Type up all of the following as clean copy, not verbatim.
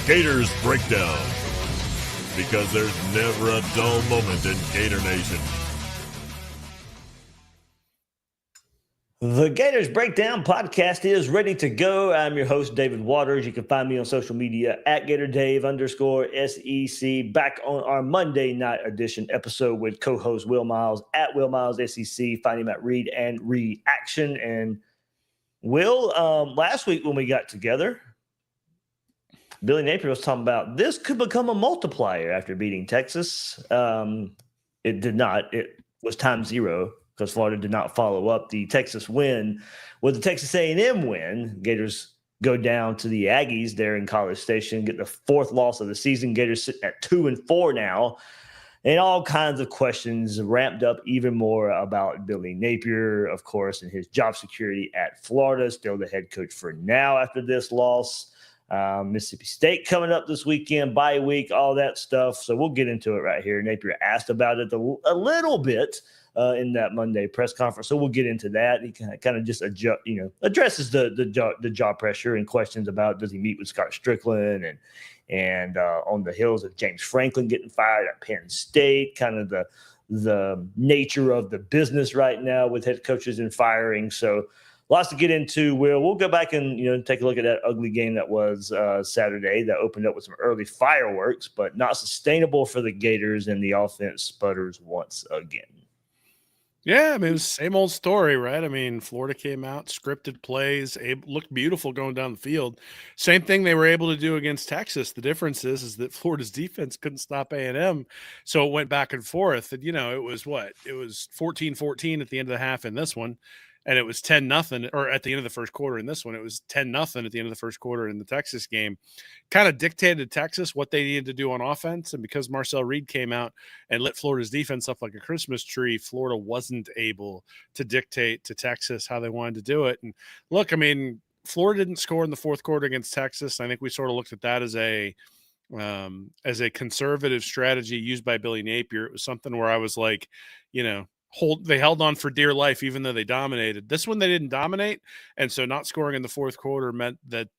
Gators Breakdown, because there's never a dull moment in Gator Nation. The Gators Breakdown podcast is ready to go. I'm your host, David Waters. You can find me on social media at GatorDave_SEC. Back on our Monday night edition episode with co-host Will Miles at Will Miles SEC. Find him at Read and Reaction. And Will, last week when we got together, Billy Napier was talking about this could become a multiplier after beating Texas. It did not. It was time zero because Florida did not follow up the Texas win with the Texas A&M win. Gators go down to the Aggies there in College Station, get the fourth loss of the season. Gators sitting at 2-4 now. And all kinds of questions ramped up even more about Billy Napier, of course, and his job security at Florida. Still the head coach for now after this loss. Mississippi State coming up this weekend, bye week, all that stuff. So we'll get into it right here. Napier asked about it a little bit in that Monday press conference, so we'll get into that. He kind of just addresses the job pressure and questions about does he meet with Scott Stricklin and on the heels of James Franklin getting fired at Penn State, kind of the nature of the business right now with head coaches and firing. So lots to get into. We'll go back and take a look at that ugly game that was Saturday that opened up with some early fireworks, but not sustainable for the Gators, and the offense sputters once again. Yeah, I mean, it was the same old story, right? I mean, Florida came out, scripted plays, looked beautiful going down the field. Same thing they were able to do against Texas. The difference is that Florida's defense couldn't stop A&M, so it went back and forth. And, it was what? It was 14-14 at the end of the half in this one. And it was 10-0, or at the end of the first quarter in this one, it was 10-0 at the end of the first quarter in the Texas game. Kind of dictated to Texas what they needed to do on offense. And because Marcel Reed came out and lit Florida's defense up like a Christmas tree, Florida wasn't able to dictate to Texas how they wanted to do it. And look, I mean, Florida didn't score in the fourth quarter against Texas. I think we sort of looked at that as a conservative strategy used by Billy Napier. It was something where I was like, they held on for dear life, even though they dominated. This one, they didn't dominate. And so not scoring in the fourth quarter meant that,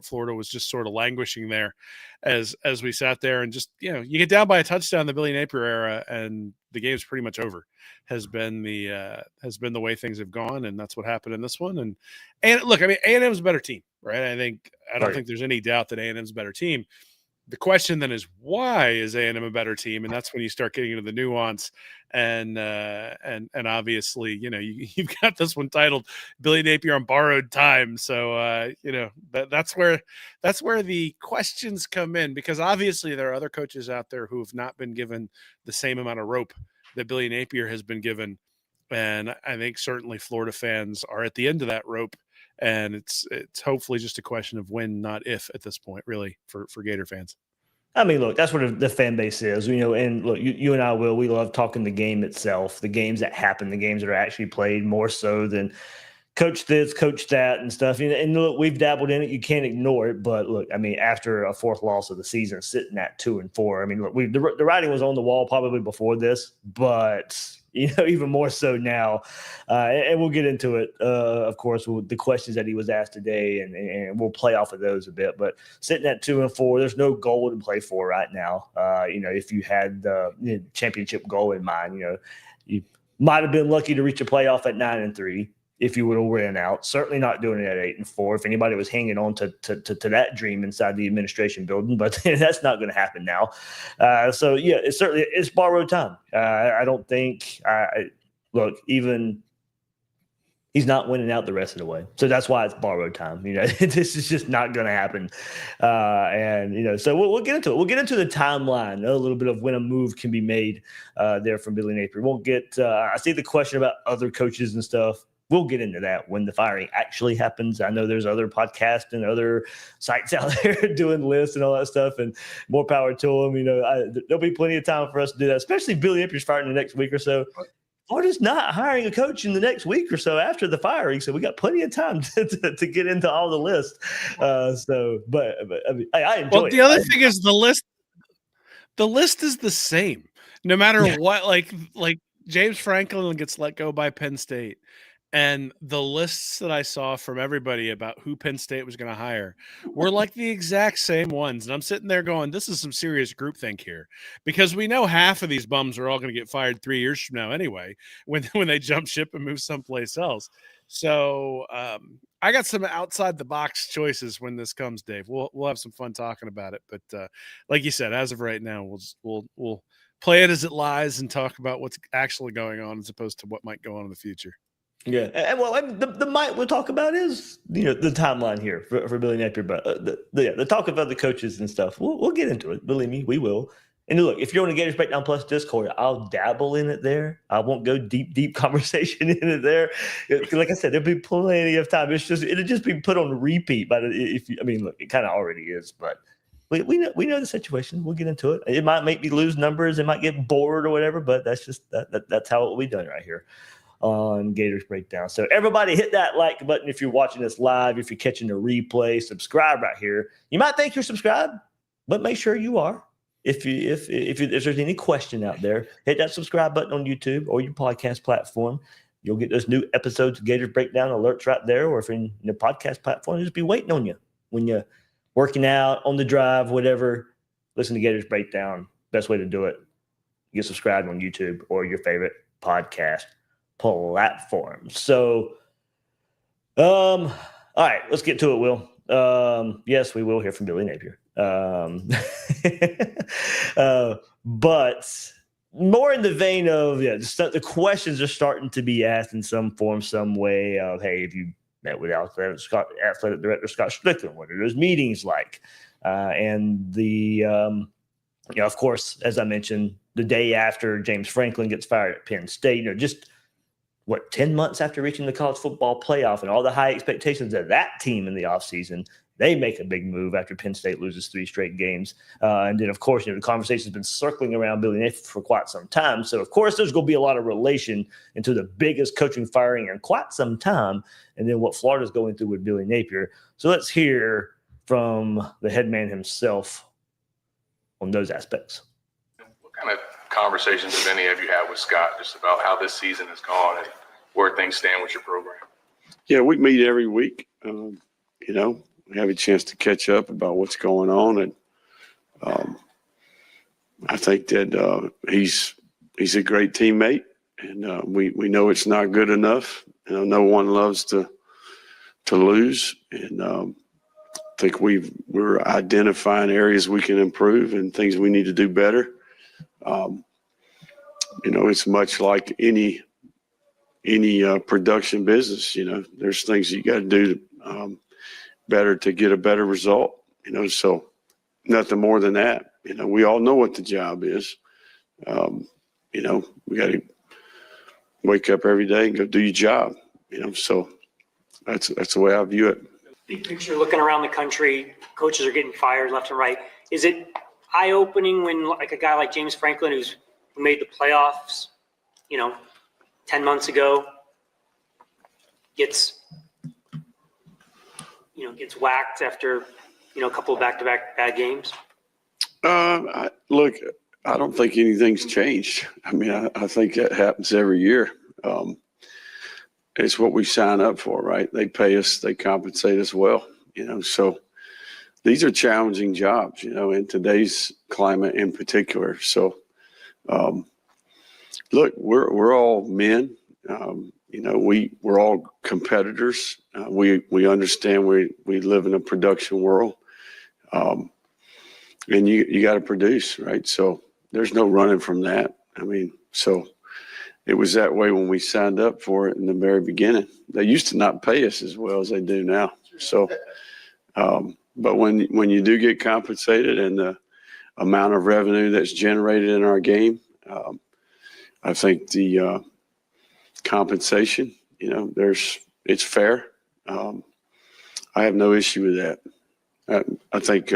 Florida was just sort of languishing there as we sat there and just, you get down by a touchdown in the Billy Napier era and the game's pretty much over has been the way things have gone. And that's what happened in this one. And look, I mean, A&M's a better team, right? I don't think there's any doubt that A&M's a better team. The question then is, why is A&M a better team? And that's when you start getting into the nuance. And obviously, you've got this one titled Billy Napier on borrowed time. So, that's where the questions come in, because obviously there are other coaches out there who have not been given the same amount of rope that Billy Napier has been given. And I think certainly Florida fans are at the end of that rope. And it's hopefully just a question of when, not if, at this point, really, for Gator fans. I mean, look, that's what the fan base is, and look, you and I, Will, we love talking the game itself, the games that happen, the games that are actually played more so than coach this, coach that and stuff. And look, we've dabbled in it. You can't ignore it. But look, I mean, after a fourth loss of the season, sitting at 2-4, I mean, look, the writing was on the wall probably before this, but even more so now. And we'll get into it, of course, with the questions that he was asked today, and we'll play off of those a bit. But sitting at 2-4, there's no goal to play for right now. If you had the championship goal in mind, you might have been lucky to reach a playoff at 9-3 if you would have ran out. Certainly not doing it at 8-4 if anybody was hanging on to that dream inside the administration building, but that's not going to happen now. So yeah, it's borrowed time. I don't think look, even he's not winning out the rest of the way. So that's why it's borrowed time. This is just not going to happen. So we'll get into it. We'll get into the timeline, a little bit of when a move can be made there from Billy Napier. Won't get I see the question about other coaches and stuff. We'll get into that when the firing actually happens. I know there's other podcasts and other sites out there doing lists and all that stuff, and more power to them. There'll be plenty of time for us to do that, especially if Billy Napier's firing the next week or so. Florida's not hiring a coach in the next week or so after the firing, so we got plenty of time to get into all the lists. But I mean, I enjoy it. Well, the other thing is the list. The list is the same, no matter what. Like James Franklin gets let go by Penn State. And the lists that I saw from everybody about who Penn State was going to hire were like the exact same ones. And I'm sitting there going, this is some serious groupthink here, because we know half of these bums are all going to get fired 3 years from now anyway, when they jump ship and move someplace else. So I got some outside the box choices when this comes, Dave. We'll have some fun talking about it. But like you said, as of right now, we'll play it as it lies and talk about what's actually going on as opposed to what might go on in the future. Yeah, and well, the might we'll talk about is the timeline here for Billy Napier, but the talk about the coaches and stuff. We'll get into it. Believe me, we will. And look, if you're on the Gators Breakdown Plus Discord, I'll dabble in it there. I won't go deep conversation in it there. Like I said, there'll be plenty of time. It'll just be put on repeat. But look, it kind of already is. But we know the situation. We'll get into it. It might make me lose numbers. It might get bored or whatever. But that's just that's how it will be done right here on Gators Breakdown. So everybody hit that like button if you're watching this live. If you're catching the replay, subscribe right here. You might think you're subscribed, but make sure you are. If there's any question out there, hit that subscribe button on YouTube or your podcast platform. You'll get those new episodes of Gators Breakdown alerts right there, or if you're in the podcast platform, it'll just be waiting on you when you're working out, on the drive, whatever. Listen to Gators Breakdown. Best way to do it. Get subscribed on YouTube or your favorite podcast platform. So, all right, let's get to it, Will. Yes, we will hear from Billy Napier. But more in the vein of, the questions are starting to be asked in some form, some way of, hey, have you met with Athletic Director Scott Stricklin? What are those meetings like? And the, of course, as I mentioned, the day after James Franklin gets fired at Penn State, just 10 months after reaching the college football playoff and all the high expectations of that team in the offseason, they make a big move after Penn State loses 3 straight games. And then, of course, the conversation has been circling around Billy Napier for quite some time. So, of course, there's going to be a lot of relation into the biggest coaching firing in quite some time, and then what Florida's going through with Billy Napier. So let's hear from the head man himself on those aspects. What kind of conversations, if any, have you had with Scott just about how this season has gone and where things stand with your program? Yeah, we meet every week. We have a chance to catch up about what's going on, and I think that he's a great teammate, and we know it's not good enough. No one loves to lose, and I think we're identifying areas we can improve and things we need to do better. It's much like any production business. There's things you got to do better to get a better result. So nothing more than that. We all know what the job is. We got to wake up every day and go do your job. So that's the way I view it. Big picture, looking around the country, coaches are getting fired left and right. Is it eye-opening when a guy like James Franklin, who made the playoffs, 10 months ago, gets whacked after, a couple of back-to-back bad games? Look, I don't think anything's changed. I think that happens every year. It's what we sign up for, right? They pay us, they compensate us well, so these are challenging jobs, in today's climate in particular. So, look, we're all men. We're all competitors. We understand we live in a production world, and you got to produce, right? So there's no running from that. So it was that way when we signed up for it in the very beginning. They used to not pay us as well as they do now. So, but when you do get compensated and the amount of revenue that's generated in our game, I think the compensation, it's fair. I have no issue with that. I think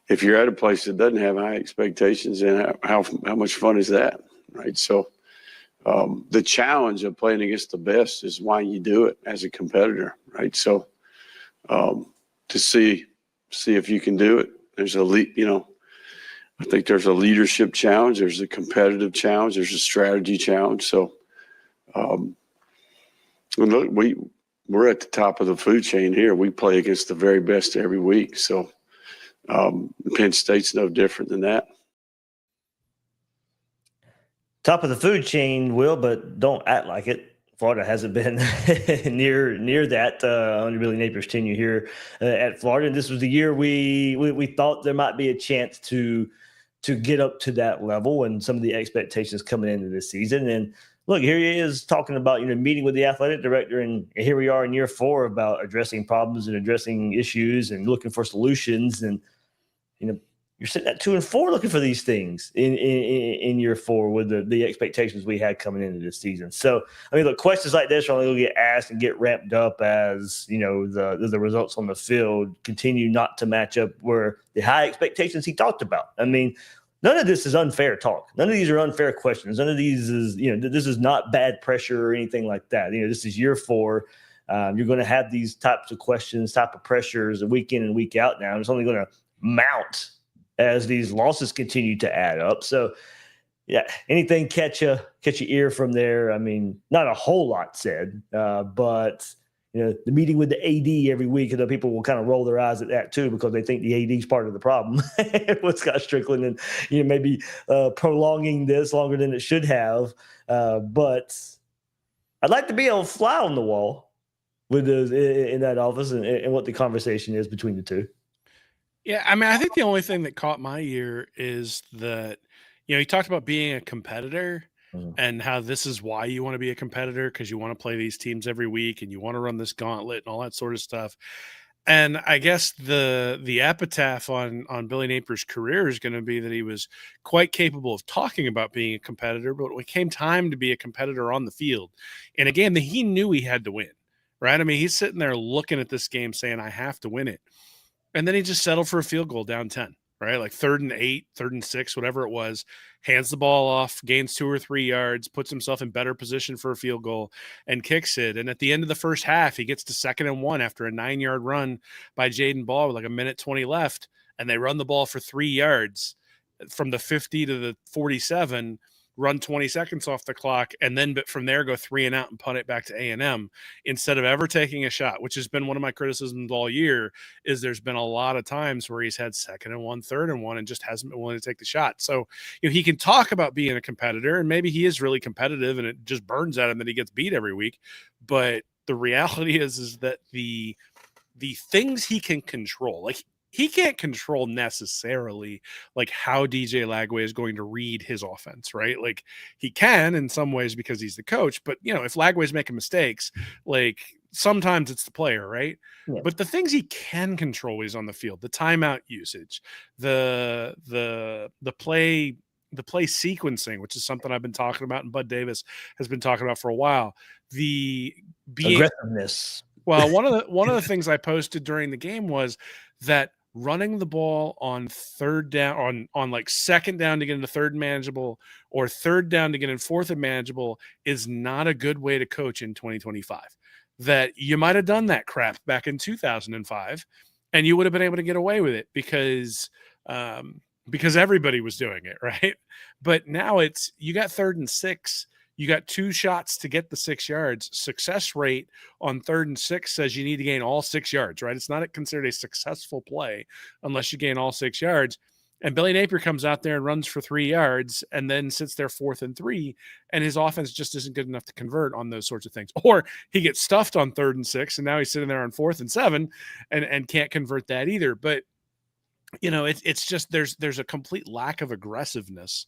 if you're at a place that doesn't have high expectations, then how much fun is that, right? So the challenge of playing against the best is why you do it as a competitor, right? So to see if you can do it, there's I think there's a leadership challenge, there's a competitive challenge, there's a strategy challenge. So And look, we're at the top of the food chain here. We play against the very best every week. So Penn State's no different than that. Top of the food chain, Will, but don't act like it. Florida hasn't been near that under Billy Napier's tenure here at Florida. And this was the year we thought there might be a chance to get up to that level and some of the expectations coming into this season. And look, here he is talking about, meeting with the athletic director, and here we are in year 4 about addressing problems and addressing issues and looking for solutions. And, you're sitting at 2-4 looking for these things in year 4 with the expectations we had coming into this season. So, I mean, look, questions like this are only going to get asked and get ramped up as, the results on the field continue not to match up where the high expectations he talked about. I mean, none of this is unfair talk. None of these are unfair questions. None of these is, this is not bad pressure or anything like that. This is year 4. You're going to have these types of questions, type of pressures week in and week out now. It's only going to mount as these losses continue to add up. So, yeah, anything catch your ear from there? I mean, not a whole lot said, but the meeting with the AD every week, people will kind of roll their eyes at that too because they think the AD is part of the problem with Scott Stricklin and maybe prolonging this longer than it should have. But I'd like to be a fly on the wall with those in that office and what the conversation is between the two. Yeah, I mean, I think the only thing that caught my ear is that, he talked about being a competitor and how this is why you want to be a competitor, because you want to play these teams every week and you want to run this gauntlet and all that sort of stuff. And I guess the epitaph on Billy Napier's career is going to be that he was quite capable of talking about being a competitor, but when it came time to be a competitor on the field in a game that he knew he had to win, right? I mean, he's sitting there looking at this game saying, I have to win it. And then he just settled for a field goal down 10, right? Like 3rd and 8, 3rd and 6, whatever it was, hands the ball off, gains 2 or 3 yards, puts himself in better position for a field goal and kicks it. And at the end of the first half, he gets to 2nd and 1 after a 9-yard run by Jaden Ball with like a minute 20 left. And they run the ball for 3 yards from the 50 to the 47, run 20 seconds off the clock, and then from there go 3 and out and punt it back to A&M instead of ever taking a shot, which has been one of my criticisms all year, is there's been a lot of times where he's had 2nd and 1, 3rd and 1, and just hasn't been willing to take the shot. So, he can talk about being a competitor, and maybe he is really competitive and it just burns at him that he gets beat every week. But the reality is that the things he can control, like, he can't control necessarily like how DJ Lagway is going to read his offense, right? Like, he can in some ways because he's the coach, but if Lagway's making mistakes, like, sometimes it's the player, right? Yeah. But the things he can control when he's on the field, the timeout usage, the play sequencing, which is something I've been talking about and Bud Davis has been talking about for a while. The aggressiveness. Well, one of the things I posted during the game was that running the ball on 3rd down, on like 2nd down to get into 3rd and manageable, or 3rd down to get in 4th and manageable is not a good way to coach in 2025. That you might have done that crap back in 2005 and you would have been able to get away with it because everybody was doing it, right? But now you got 3rd and 6. You got 2 shots to get the 6 yards. Success rate on 3rd and 6 says you need to gain all 6 yards, right? It's not considered a successful play unless you gain all 6 yards. And Billy Napier comes out there and runs for 3 yards and then sits there 4th and 3, and his offense just isn't good enough to convert on those sorts of things. Or he gets stuffed on 3rd and 6, and now he's sitting there on 4th and 7 and can't convert that either. But it's just there's a complete lack of aggressiveness,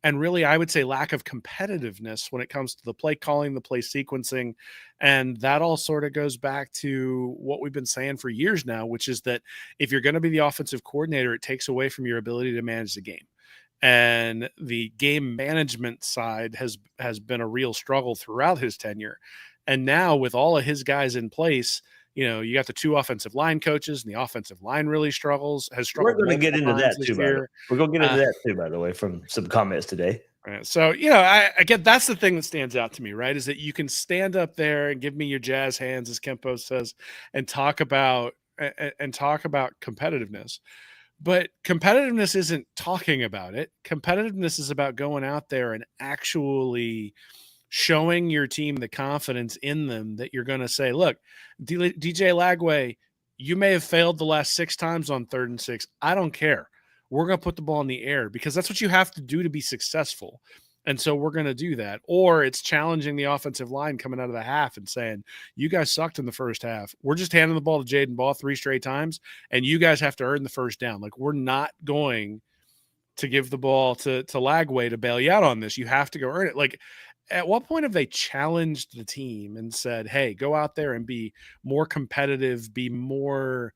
and really I would say lack of competitiveness when it comes to the play calling, the play sequencing, and that all sort of goes back to what we've been saying for years now, which is that if you're going to be the offensive coordinator, it takes away from your ability to manage the game. And the game management side has been a real struggle throughout his tenure. And now with all of his guys in place, you got the 2 offensive line coaches, and the offensive line really has struggled. We're going to get into that too, we're going to get into that too, by the way, from some comments today. Right. So, I get that's the thing that stands out to me, right? Is that you can stand up there and give me your jazz hands, as Kempo says, and talk about competitiveness. But competitiveness isn't talking about it. Competitiveness is about going out there and actually showing your team the confidence in them that you're going to say, look, DJ Lagway, you may have failed the last 6 times on 3rd and 6. I don't care. We're going to put the ball in the air because that's what you have to do to be successful. And so we're going to do that. Or it's challenging the offensive line coming out of the half and saying, you guys sucked in the first half. We're just handing the ball to Jaden Ball 3 straight times, and you guys have to earn the first down. Like, we're not going to give the ball to Lagway to bail you out on this. You have to go earn it. Like, at what point have they challenged the team and said, hey, go out there and be more competitive, be more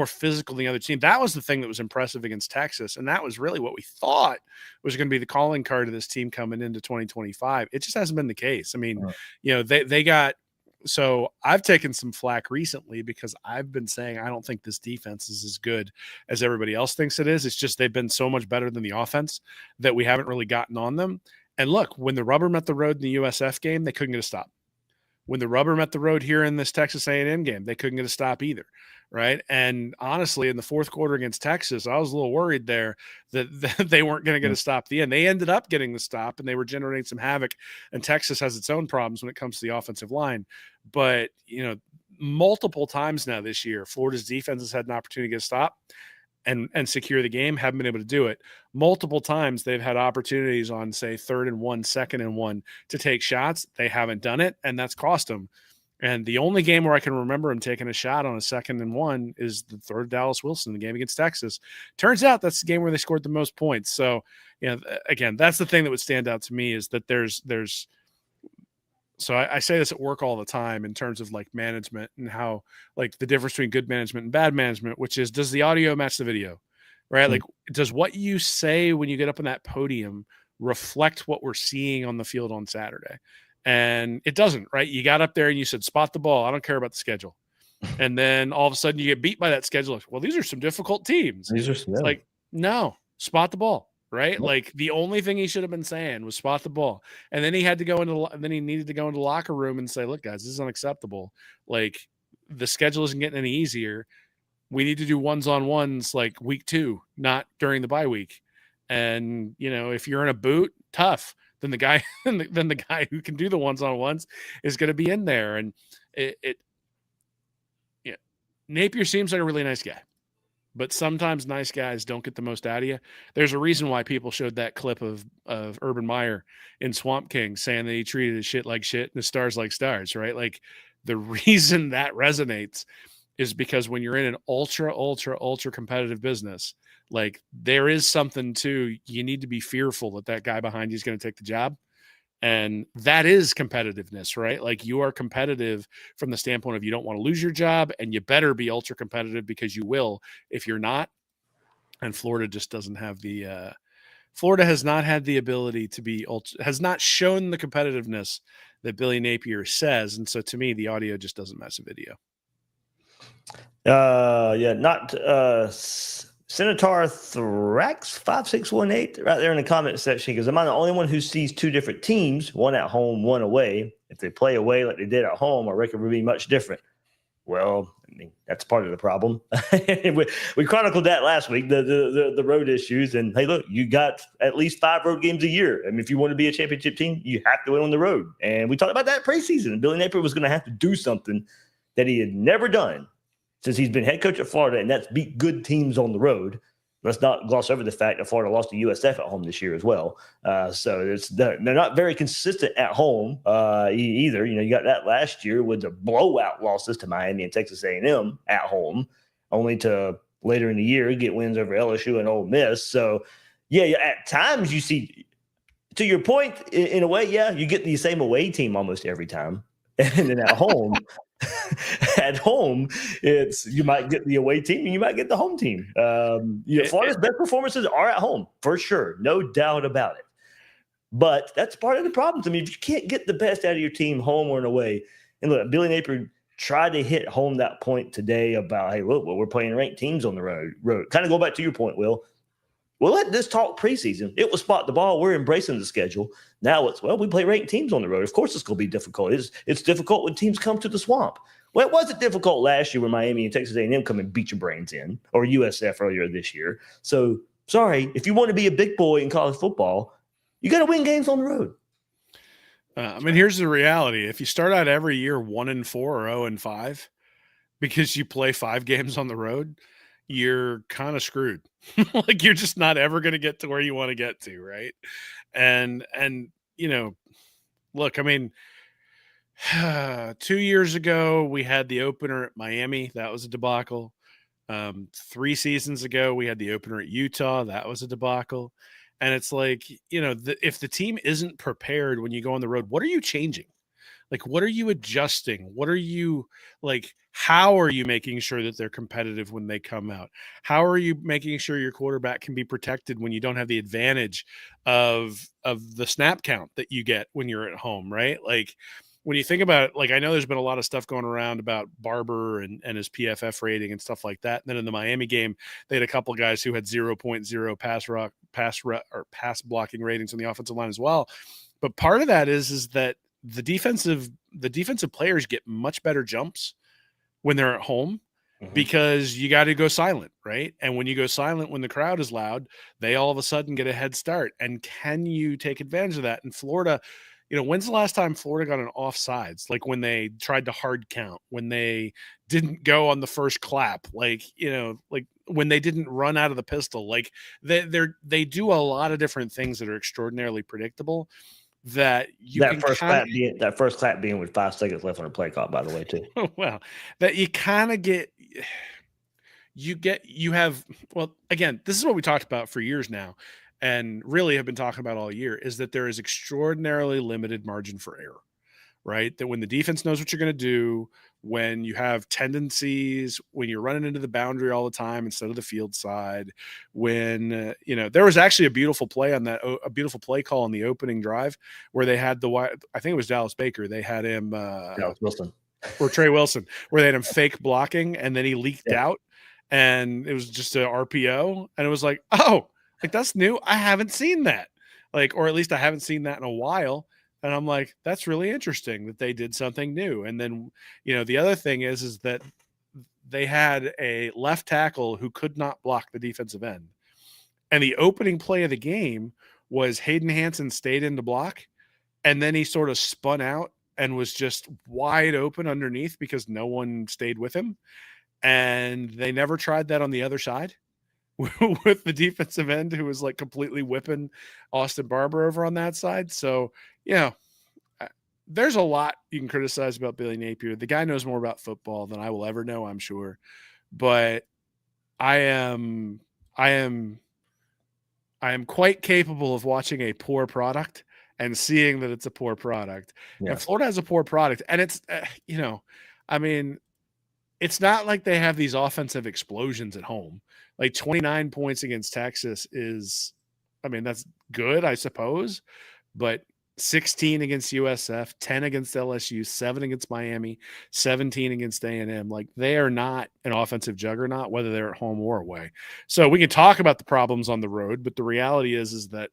physical than the other team? That was the thing that was impressive against Texas. And that was really what we thought was going to be the calling card of this team coming into 2025. It just hasn't been the case. I mean, they got, so I've taken some flack recently because I've been saying, I don't think this defense is as good as everybody else thinks it is. It's just, they've been so much better than the offense that we haven't really gotten on them. And look, when the rubber met the road in the USF game, they couldn't get a stop. When the rubber met the road here in this Texas A&M game, they couldn't get a stop either. Right. And honestly, in the fourth quarter against Texas, I was a little worried there that they weren't going to get a stop at the end. They ended up getting the stop and they were generating some havoc. And Texas has its own problems when it comes to the offensive line. But, multiple times now this year, Florida's defense has had an opportunity to get a stop and secure the game, haven't been able to do it. Multiple times they've had opportunities on, say, 3rd and 1, 2nd and 1 to take shots. They haven't done it, and that's cost them. And the only game where I can remember him taking a shot on a 2nd and 1 is the 3rd Dallas Wilson, the game against Texas. Turns out that's the game where they scored the most points. So, again, that's the thing that would stand out to me is that there's so I say this at work all the time in terms of like management and how like the difference between good management and bad management, which is, does the audio match the video, right? Like, does what you say when you get up on that podium reflect what we're seeing on the field on Saturday? And it doesn't, right? You got up there and you said, spot the ball. I don't care about the schedule. And then all of a sudden you get beat by that schedule. Well, these are some difficult teams. It's like, no, spot the ball, right? Like the only thing he should have been saying was spot the ball. And then he needed to go into the locker room and say, look, guys, this is unacceptable. Like, the schedule isn't getting any easier. We need to do ones-on-ones like week 2, not during the bye week. And, if you're in a boot, tough. Then the guy who can do the ones-on-ones is going to be in there. And Napier seems like a really nice guy, but sometimes nice guys don't get the most out of you. There's a reason why people showed that clip of Urban Meyer in Swamp King saying that he treated his shit like shit and his stars like stars, right? Like, the reason that resonates is because when you're in an ultra, ultra, ultra competitive business, like, there is something to, you need to be fearful that guy behind you is going to take the job. And that is competitiveness, right? Like, you are competitive from the standpoint of you don't want to lose your job, and you better be ultra competitive because you will if you're not. And Florida just doesn't have Florida has not had the ability to be has not shown the competitiveness that Billy Napier says. And so to me, the audio just doesn't match the video. Senator Thrax 5618 right there in the comment section goes, am I the only one who sees 2 different teams, one at home, one away? If they play away like they did at home, our record would be much different. Well, I mean, that's part of the problem. we chronicled that last week, the road issues. And hey, look, you got at least 5 road games a year. I mean, if you want to be a championship team, you have to win on the road. And we talked about that preseason. And Billy Napier was going to have to do something that he had never done since he's been head coach at Florida, and that's beat good teams on the road. Let's not gloss over the fact that Florida lost to USF at home this year as well. So they're not very consistent at home either. You got that last year with the blowout losses to Miami and Texas A&M at home, only to later in the year get wins over LSU and Ole Miss. So, at times you see, to your point, in a way, you get the same away team almost every time. And then at home, it's you might get the away team and you might get the home team. Florida's best performances are at home for sure, no doubt about it. But that's part of the problem. I mean, if you can't get the best out of your team home or in away, and look, Billy Napier tried to hit home that point today about, hey, look, we're playing ranked teams on the road. Kind of go back to your point, Will. We'll let this talk preseason. It was spot the ball. We're embracing the schedule. Now we play ranked teams on the road. Of course it's going to be difficult. It's difficult when teams come to the Swamp. Well, it wasn't difficult last year when Miami and Texas A&M come and beat your brains in, or USF earlier this year. So, sorry, if you want to be a big boy in college football, you got to win games on the road. I mean, here's the reality: if you start out every year 1-4 or 0-5 because you play 5 games on the road, you're kind of screwed. Like you're just not ever going to get to where you want to get to, right? And look, I mean, 2 years ago we had the opener at Miami. That was a debacle. 3 seasons ago we had the opener at Utah. That was a debacle. And it's like, if the team isn't prepared when you go on the road, what are you changing? Like, what are you adjusting? What are you like? How are you making sure that they're competitive when they come out? How are you making sure your quarterback can be protected when you don't have the advantage of the snap count that you get when you're at home, right? Like, when you think about it, like, I know there's been a lot of stuff going around about Barber and his PFF rating and stuff like that. And then in the Miami game, they had a couple of guys who had 0.0 pass blocking ratings on the offensive line as well. But part of that is that the defensive players get much better jumps when they're at home because you got to go silent, right? And when you go silent, when the crowd is loud, they all of a sudden get a head start. And can you take advantage of that? In Florida, when's the last time Florida got an offsides? Like when they tried to hard count, when they didn't go on the first clap, like when they didn't run out of the pistol, like they do a lot of different things that are extraordinarily predictable. That first clap being with 5 seconds left on a play clock, by the way, too. Well, that you kind of well, again, this is what we talked about for years now, and really have been talking about all year, is that there is extraordinarily limited margin for error, right? That when the defense knows what you're going to do, when you have tendencies, when you're running into the boundary all the time instead of the field side, when, there was actually a beautiful play call on the opening drive where they had I think it was Dallas Baker. They had him, Dallas Wilson. Or Trey Wilson, where they had him fake blocking and then he leaked out and it was just an RPO. And it was like, oh, like that's new. I haven't seen that. Like, or at least I haven't seen that in a while. And I'm like, that's really interesting that they did something new. And then, the other thing is that they had a left tackle who could not block the defensive end. And the opening play of the game was Hayden Hansen stayed in to block. And then he sort of spun out and was just wide open underneath because no one stayed with him. And they never tried that on the other side with the defensive end who was like completely whipping Austin Barber over on that side. So, there's a lot you can criticize about Billy Napier. The guy knows more about football than I will ever know, I'm sure. But I am quite capable of watching a poor product and seeing that it's a poor product. Yeah. And Florida has a poor product. And it's, I mean, it's not like they have these offensive explosions at home. Like 29 points against Texas is, that's good, I suppose. But 16 against USF, 10 against LSU, 7 against Miami, 17 against A&M. Like they are not an offensive juggernaut, whether they're at home or away. So we can talk about the problems on the road, but the reality is that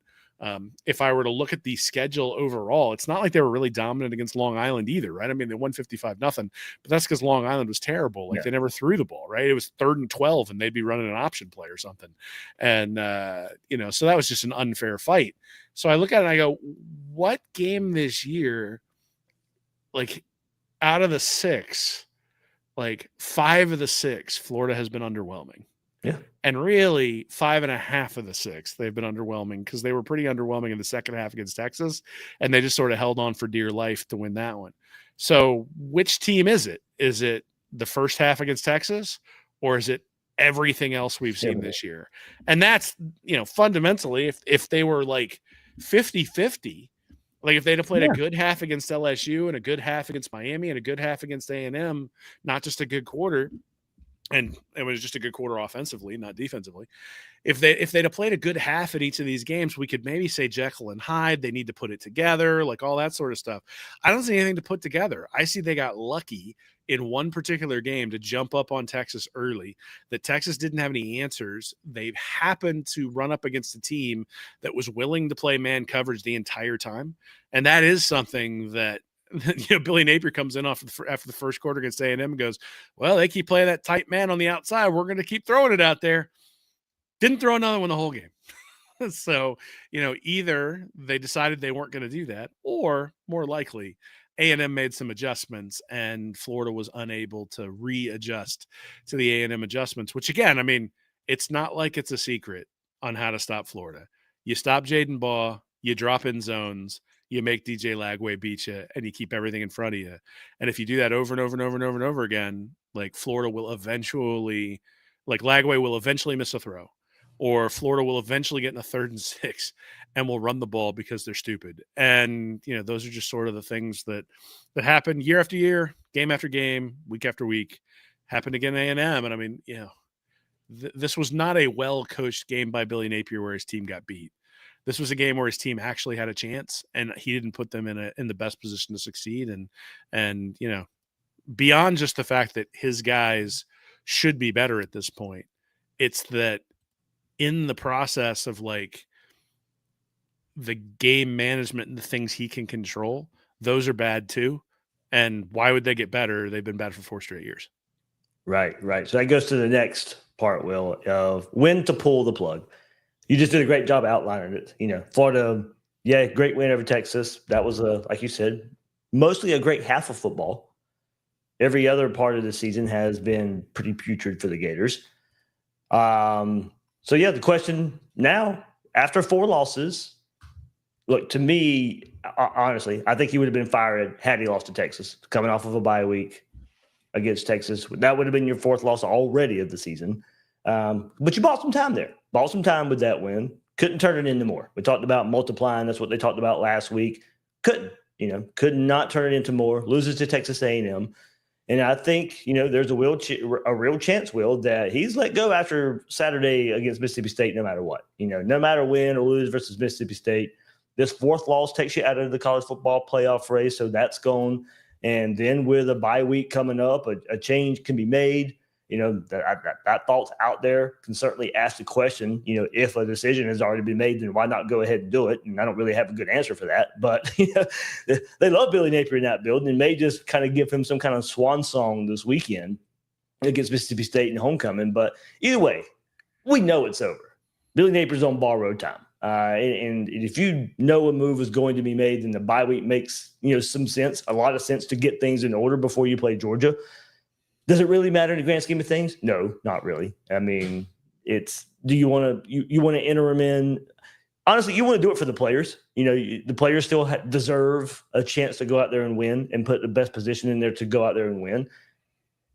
if I were to look at the schedule overall, it's not like they were really dominant against Long Island either, right? They won 55-0, but that's because Long Island was terrible. Like they never threw the ball, right? It was 3rd and 12 and they'd be running an option play or something. And, so that was just an unfair fight. So I look at it and I go, what game this year, like out of the 6, like 5 of the 6, Florida has been underwhelming. Yeah. And really 5.5 of the 6, they've been underwhelming because they were pretty underwhelming in the second half against Texas. And they just sort of held on for dear life to win that one. So which team is it? Is it the first half against Texas or is it everything else we've seen this year? And that's, fundamentally, if they were like 50-50, like if they'd have played a good half against LSU and a good half against Miami and a good half against A&M, not just a good quarter, and it was just a good quarter offensively, not defensively. If they'd have played a good half at each of these games, we could maybe say Jekyll and Hyde, they need to put it together, like all that sort of stuff. I don't see anything to put together. I see they got lucky in one particular game to jump up on Texas early, that Texas didn't have any answers. They happened to run up against a team that was willing to play man coverage the entire time. And that is something that, Billy Napier comes in after the first quarter against A&M and goes, well, they keep playing that tight man on the outside. We're going to keep throwing it out there. Didn't throw another one the whole game. So, either they decided they weren't going to do that, or more likely, A&M made some adjustments and Florida was unable to readjust to the A&M adjustments, which again, I mean, it's not like it's a secret on how to stop Florida. You stop Jaden Baugh, you drop in zones, you make DJ Lagway beat you, and you keep everything in front of you. And if you do that over and over and over and over and over again, like Florida will eventually, like Lagway will eventually miss a throw, or Florida will eventually get in a 3rd and 6 and will run the ball because they're stupid. And, those are just sort of the things that happen year after year, game after game, week after week. Happened again at A&M. And I mean, this was not a well-coached game by Billy Napier where his team got beat. This was a game where his team actually had a chance, and he didn't put them in the best position to succeed. And beyond just the fact that his guys should be better at this point, it's that in the process of like the game management and the things he can control, those are bad too. And why would they get better? They've been bad for 4 straight years. Right. So that goes to the next part, Will, of when to pull the plug. You just did a great job outlining it. Florida, great win over Texas. That was, like you said, mostly a great half of football. Every other part of the season has been pretty putrid for the Gators. So, the question now, after 4 losses, look, to me, honestly, I think he would have been fired had he lost to Texas, coming off of a bye week against Texas. That would have been your 4th loss already of the season. But you bought some time there. Bought some time with that win. Couldn't turn it into more. We talked about multiplying. That's what they talked about last week. Could not turn it into more. Loses to Texas A&M. And I think, there's a real chance, Will, that he's let go after Saturday against Mississippi State no matter what. No matter win or lose versus Mississippi State, this 4th loss takes you out of the college football playoff race, so that's gone. And then with a bye week coming up, a change can be made. That thought's out there. Can certainly ask the question, if a decision has already been made, then why not go ahead and do it? And I don't really have a good answer for that. But they love Billy Napier in that building and may just kind of give him some kind of swan song this weekend against Mississippi State in homecoming. But either way, we know it's over. Billy Napier's on borrowed time. And if you know a move is going to be made, then the bye week makes some sense, a lot of sense to get things in order before you play Georgia. Does it really matter in the grand scheme of things? No, not really. I mean, do you want to enter them in? Honestly, you want to do it for the players. The players still deserve a chance to go out there and win and put the best position in there to go out there and win.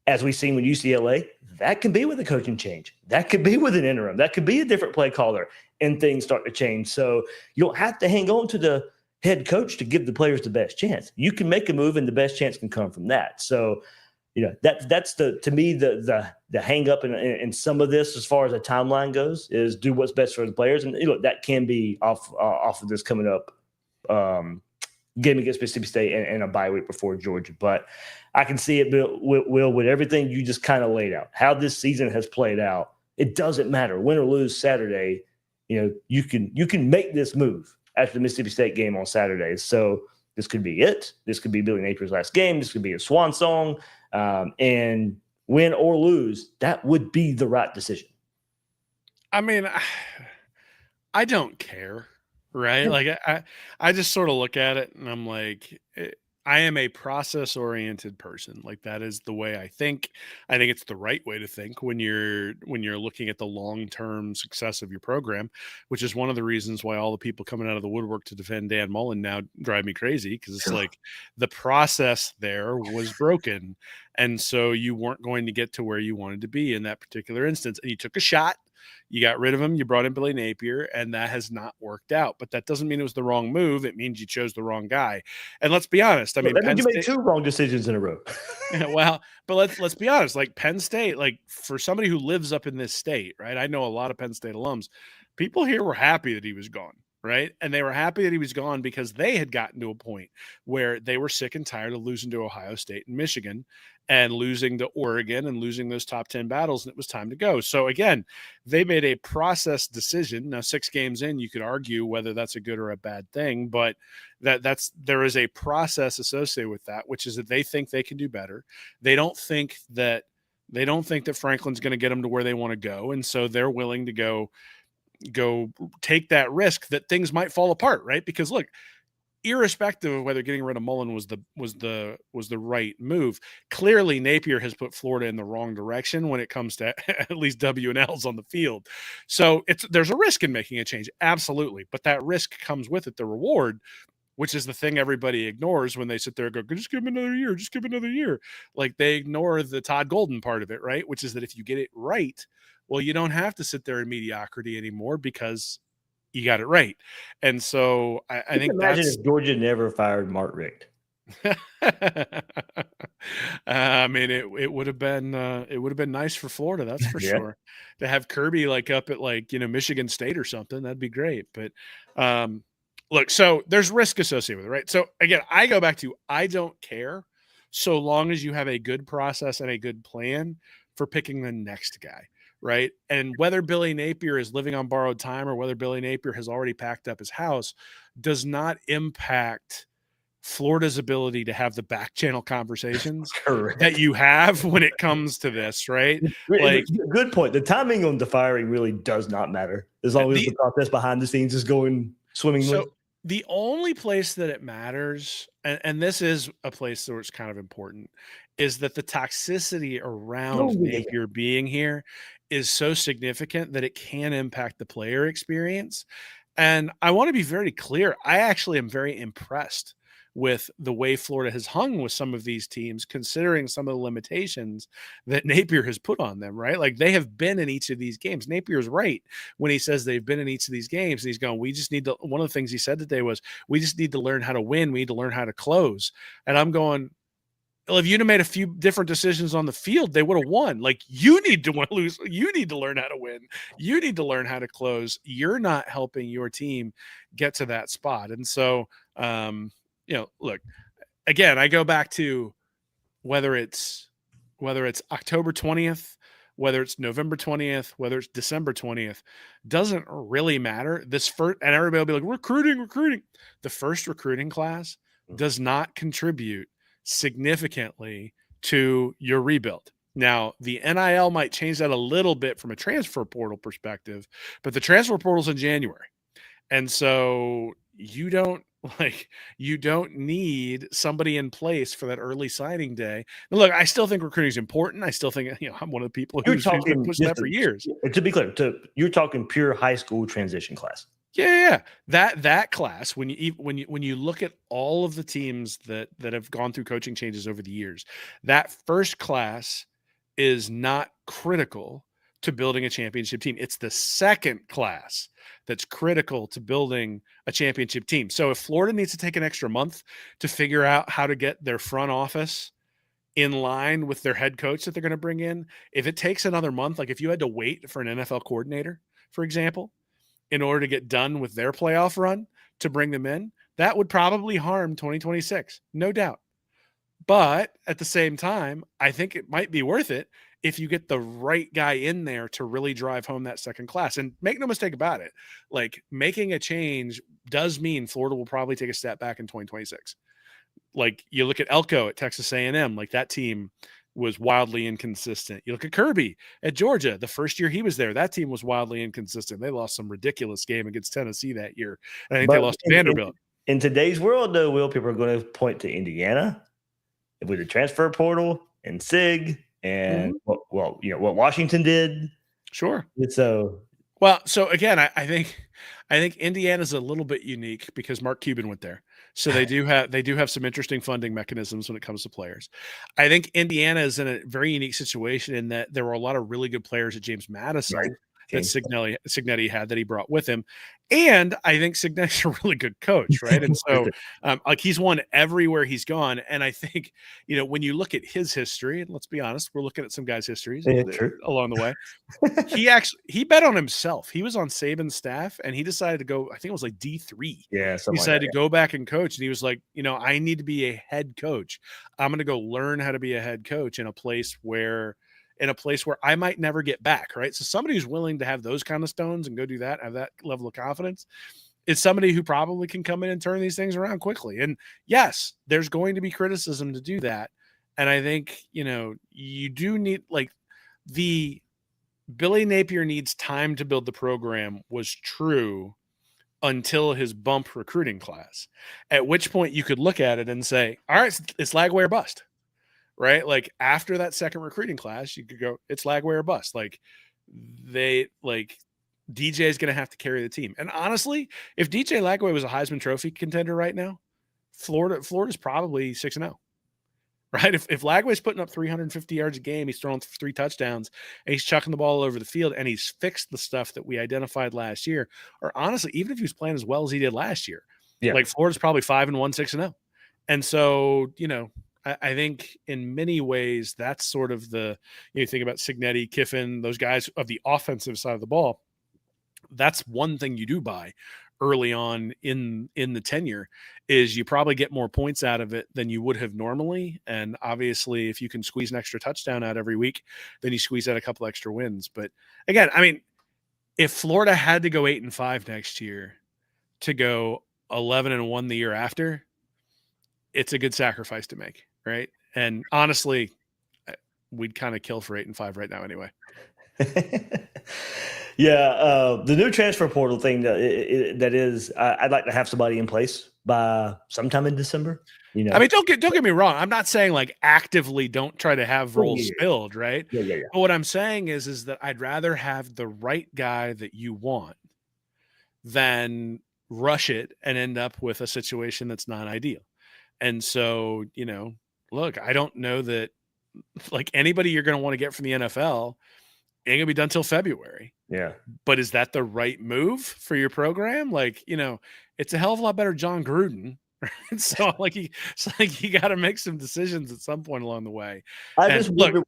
As we've seen with UCLA, that can be with a coaching change. That could be with an interim. That could be a different play caller, and things start to change. So you don't have to hang on to the head coach to give the players the best chance. You can make a move, and the best chance can come from that. So, that's to me the hang up in some of this as far as a timeline goes is do what's best for the players, and that can be off of this coming up game against Mississippi State and a bye week before Georgia. But I can see it, Will, with everything you just kind of laid out, how this season has played out. It doesn't matter win or lose Saturday. You can make this move after the Mississippi State game on Saturday. So this could be it. This could be Billy Napier's last game. This could be a swan song. And win or lose, that would be the right decision. I mean, I don't care, right? Like I just sort of look at it and I'm like, I am a process-oriented person. Like that is the way I think. I think it's the right way to think when you're looking at the long-term success of your program, which is one of the reasons why all the people coming out of the woodwork to defend Dan Mullen now drive me crazy, because it's like the process there was broken. And so you weren't going to get to where you wanted to be in that particular instance. And you took a shot. You got rid of him. You brought in Billy Napier, and that has not worked out. But that doesn't mean it was the wrong move. It means you chose the wrong guy. And let's be honest. I mean, that means you made 2 wrong decisions in a row. Well, but let's be honest. Like Penn State, like for somebody who lives up in this state, right? I know a lot of Penn State alums. People here were happy that he was gone. Right. And they were happy that he was gone because they had gotten to a point where they were sick and tired of losing to Ohio State and Michigan and losing to Oregon and losing those top 10 battles. And it was time to go. So again, they made a process decision. Now, 6 games in, you could argue whether that's a good or a bad thing, but there is a process associated with that, which is that they think they can do better. They don't think that Franklin's going to get them to where they want to go. And so they're willing to go take that risk that things might fall apart, right? Because look, irrespective of whether getting rid of Mullen was the right move, clearly Napier has put Florida in the wrong direction when it comes to at least W and L's on the field. So there's a risk in making a change, absolutely, but that risk comes with it the reward, which is the thing everybody ignores when they sit there and go, just give him another year, just give him another year. Like they ignore the Todd Golden part of it, right? Which is that if you get it right, well, you don't have to sit there in mediocrity anymore because you got it right. And so I think imagine if Georgia never fired Mark Richt. I mean, it would have been nice for Florida, that's for sure, to have Kirby like up at like, Michigan State or something. That'd be great. But look, so there's risk associated with it, right? So again, I go back to, I don't care so long as you have a good process and a good plan for picking the next guy. Right. And whether Billy Napier is living on borrowed time or whether Billy Napier has already packed up his house does not impact Florida's ability to have the back channel conversations that you have when it comes to this. Right. Like, good point. The timing on the firing really does not matter as long as the process behind the scenes is going swimmingly. So the only place that it matters, and this is a place where it's kind of important, is that the toxicity around Napier being here is so significant that it can impact the player experience. And I want to be very clear. I actually am very impressed with the way Florida has hung with some of these teams, considering some of the limitations that Napier has put on them, right? Like they have been in each of these games. Napier's right when he says they've been in each of these games. And he's going, we just need to, one of the things he said today was, we just need to learn how to win. We need to learn how to close. And I'm going, well, if you'd have made a few different decisions on the field, they would have won. Like you need to lose. You need to learn how to win. You need to learn how to close. You're not helping your team get to that spot. And so, look, again, I go back to whether it's October 20th, whether it's November 20th, whether it's December 20th, doesn't really matter. This first, and everybody will be like, recruiting. The first recruiting class does not contribute significantly to your rebuild. Now, the NIL might change that a little bit from a transfer portal perspective, but the transfer portal's in January. And so you don't need somebody in place for that early signing day. And look, I still think recruiting is important. I still think, I'm one of the people who's been pushing that for years. To be clear, you're talking pure high school transition class. Yeah. That class, when you look at all of the teams that have gone through coaching changes over the years, that first class is not critical to building a championship team. It's the second class that's critical to building a championship team. So if Florida needs to take an extra month to figure out how to get their front office in line with their head coach that they're going to bring in, if it takes another month, like if you had to wait for an NFL coordinator, for example, in order to get done with their playoff run to bring them in, that would probably harm 2026, no doubt. But at the same time, I think it might be worth it if you get the right guy in there to really drive home that second class. And make no mistake about it, like making a change does mean Florida will probably take a step back in 2026. Like you look at Elko at Texas A&M, like that team was wildly inconsistent. You look at Kirby at Georgia, the first year he was there, that team was wildly inconsistent. They lost some ridiculous game against Tennessee that year. And I think they lost to Vanderbilt. In today's world, though, Will, people are going to point to Indiana with the transfer portal and SIG and what Washington did. Sure. So again, I think Indiana's a little bit unique because Mark Cuban went there. So they do have some interesting funding mechanisms when it comes to players. I think Indiana is in a very unique situation in that there were a lot of really good players at James Madison that Cignetti had that he brought with him. And I think Cignetti's a really good coach, right? And so he's won everywhere he's gone. And I think, when you look at his history, and let's be honest, we're looking at some guys' histories along the way. He bet on himself. He was on Saban's staff and he decided to go, I think it was like D3. Yeah. He decided to go back and coach. And he was like, I need to be a head coach. I'm going to go learn how to be a head coach in a place where I might never get back, right? So somebody who's willing to have those kind of stones and go do that, have that level of confidence, is somebody who probably can come in and turn these things around quickly. And yes, there's going to be criticism to do that. And I think, you do need like the Billy Napier needs time to build the program was true until his bump recruiting class, at which point you could look at it and say, all right, it's Lagway or bust, right? Like after that second recruiting class, you could go, it's Lagway or bust. Like DJ is going to have to carry the team. And honestly, if DJ Lagway was a Heisman Trophy contender right now, Florida's probably 6-0. Right? If Lagway's putting up 350 yards a game, he's throwing 3 touchdowns, and he's chucking the ball all over the field, and he's fixed the stuff that we identified last year, or honestly, even if he was playing as well as he did last year, like Florida's probably 5-1, 6-0. And so, I think in many ways, that's sort of you think about Cignetti, Kiffin, those guys of the offensive side of the ball. That's one thing you do buy early on in the tenure is you probably get more points out of it than you would have normally. And obviously if you can squeeze an extra touchdown out every week, then you squeeze out a couple extra wins. But again, I mean, if Florida had to go 8-5 next year to go 11-1 the year after, it's a good sacrifice to make. Right. And honestly, we'd kind of kill for 8-5 right now anyway. Yeah, the new transfer portal thing I'd like to have somebody in place by sometime in December. I mean, don't get me wrong. I'm not saying like actively don't try to have roles filled, right? Yeah. But what I'm saying is that I'd rather have the right guy that you want than rush it and end up with a situation that's not ideal. And so, look, I don't know that like anybody you're going to want to get from the NFL ain't gonna be done till February. Yeah. But is that the right move for your program? Like, it's a hell of a lot better John Gruden. Right? So you got to make some decisions at some point along the way. I just wonder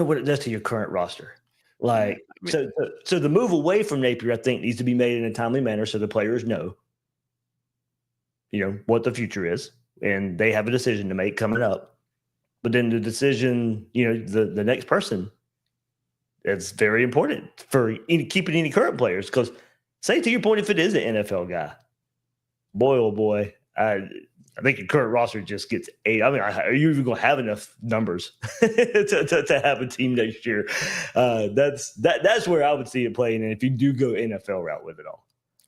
what it does to your current roster. Like, so the move away from Napier, I think, needs to be made in a timely manner so the players know, what the future is, and they have a decision to make coming up. But then the decision, the next person, it's very important for keeping any current players. Because, say to your point, if it is an NFL guy, boy, oh boy, I think your current roster just gets 8. I mean, are you even going to have enough numbers to have a team next year? That's where I would see it playing. And if you do go NFL route with it all.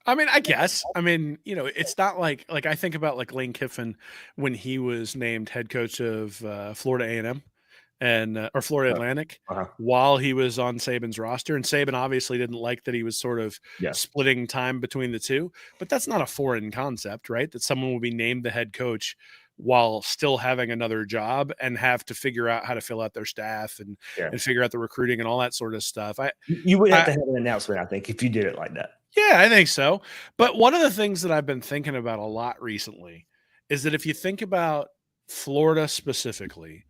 I mean, I guess. I mean, it's not like I think about like Lane Kiffin when he was named head coach of Florida A&M. Or Florida Atlantic while he was on Saban's roster. And Saban obviously didn't like that he was sort of splitting time between the two, but that's not a foreign concept, right? That someone will be named the head coach while still having another job and have to figure out how to fill out their staff and figure out the recruiting and all that sort of stuff. You would have to have an announcement, I think, if you did it like that. Yeah, I think so. But one of the things that I've been thinking about a lot recently is that if you think about Florida specifically,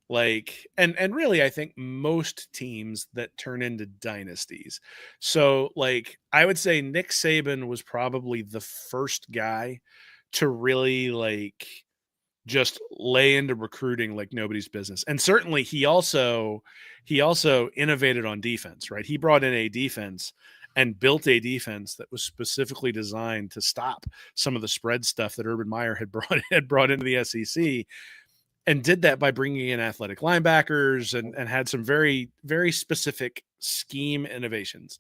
like, and really, I think most teams that turn into dynasties. So, like, I would say Nick Saban was probably the first guy to really, like, just lay into recruiting like nobody's business. And certainly he also innovated on defense, right? He brought in a defense and built a defense that was specifically designed to stop some of the spread stuff that Urban Meyer had brought into the SEC. And did that by bringing in athletic linebackers and had some very, very specific scheme innovations.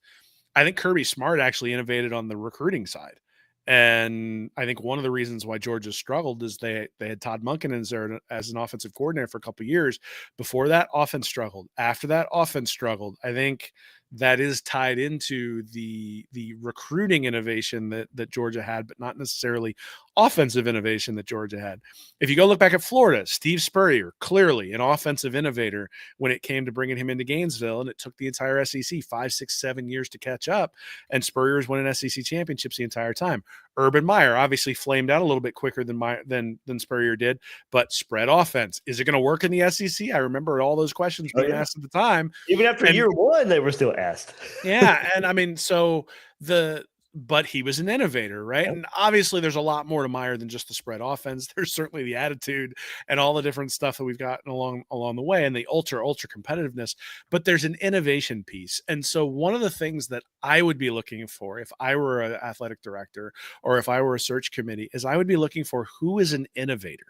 I think Kirby Smart actually innovated on the recruiting side. And I think one of the reasons why Georgia struggled is they had Todd Monken as an offensive coordinator for a couple of years. Before that, offense struggled. After that, offense struggled. I think that is tied into the recruiting innovation that Georgia had, but not necessarily offensive innovation that Georgia had. If you go look back at Florida, Steve Spurrier, clearly an offensive innovator when it came to bringing him into Gainesville, and it took the entire SEC 5, 6, 7 years to catch up, and Spurrier was winning SEC championships the entire time. Urban Meyer obviously flamed out a little bit quicker than Spurrier did, but spread offense, is it going to work in the SEC? I remember all those questions being asked at the time. Even after year one, they were still asked. Yeah, and I mean, but he was an innovator, right? Yep. And obviously there's a lot more to Meyer than just the spread offense. There's certainly the attitude and all the different stuff that we've gotten along the way and the ultra competitiveness, but there's an innovation piece. And so one of the things that I would be looking for if I were an athletic director or if I were a search committee is I would be looking for who is an innovator.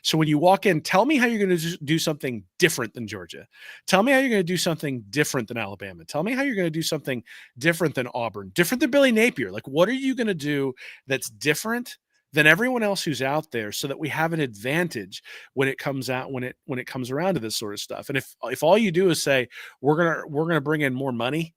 So when you walk in, tell me how you're going to do something different than Georgia. Tell me how you're going to do something different than Alabama. Tell me how you're going to do something different than Auburn, different than Billy Napier. Like, what are you going to do that's different than everyone else who's out there, so that we have an advantage when it comes out, when it comes around to this sort of stuff? And if all you do is say we're gonna bring in more money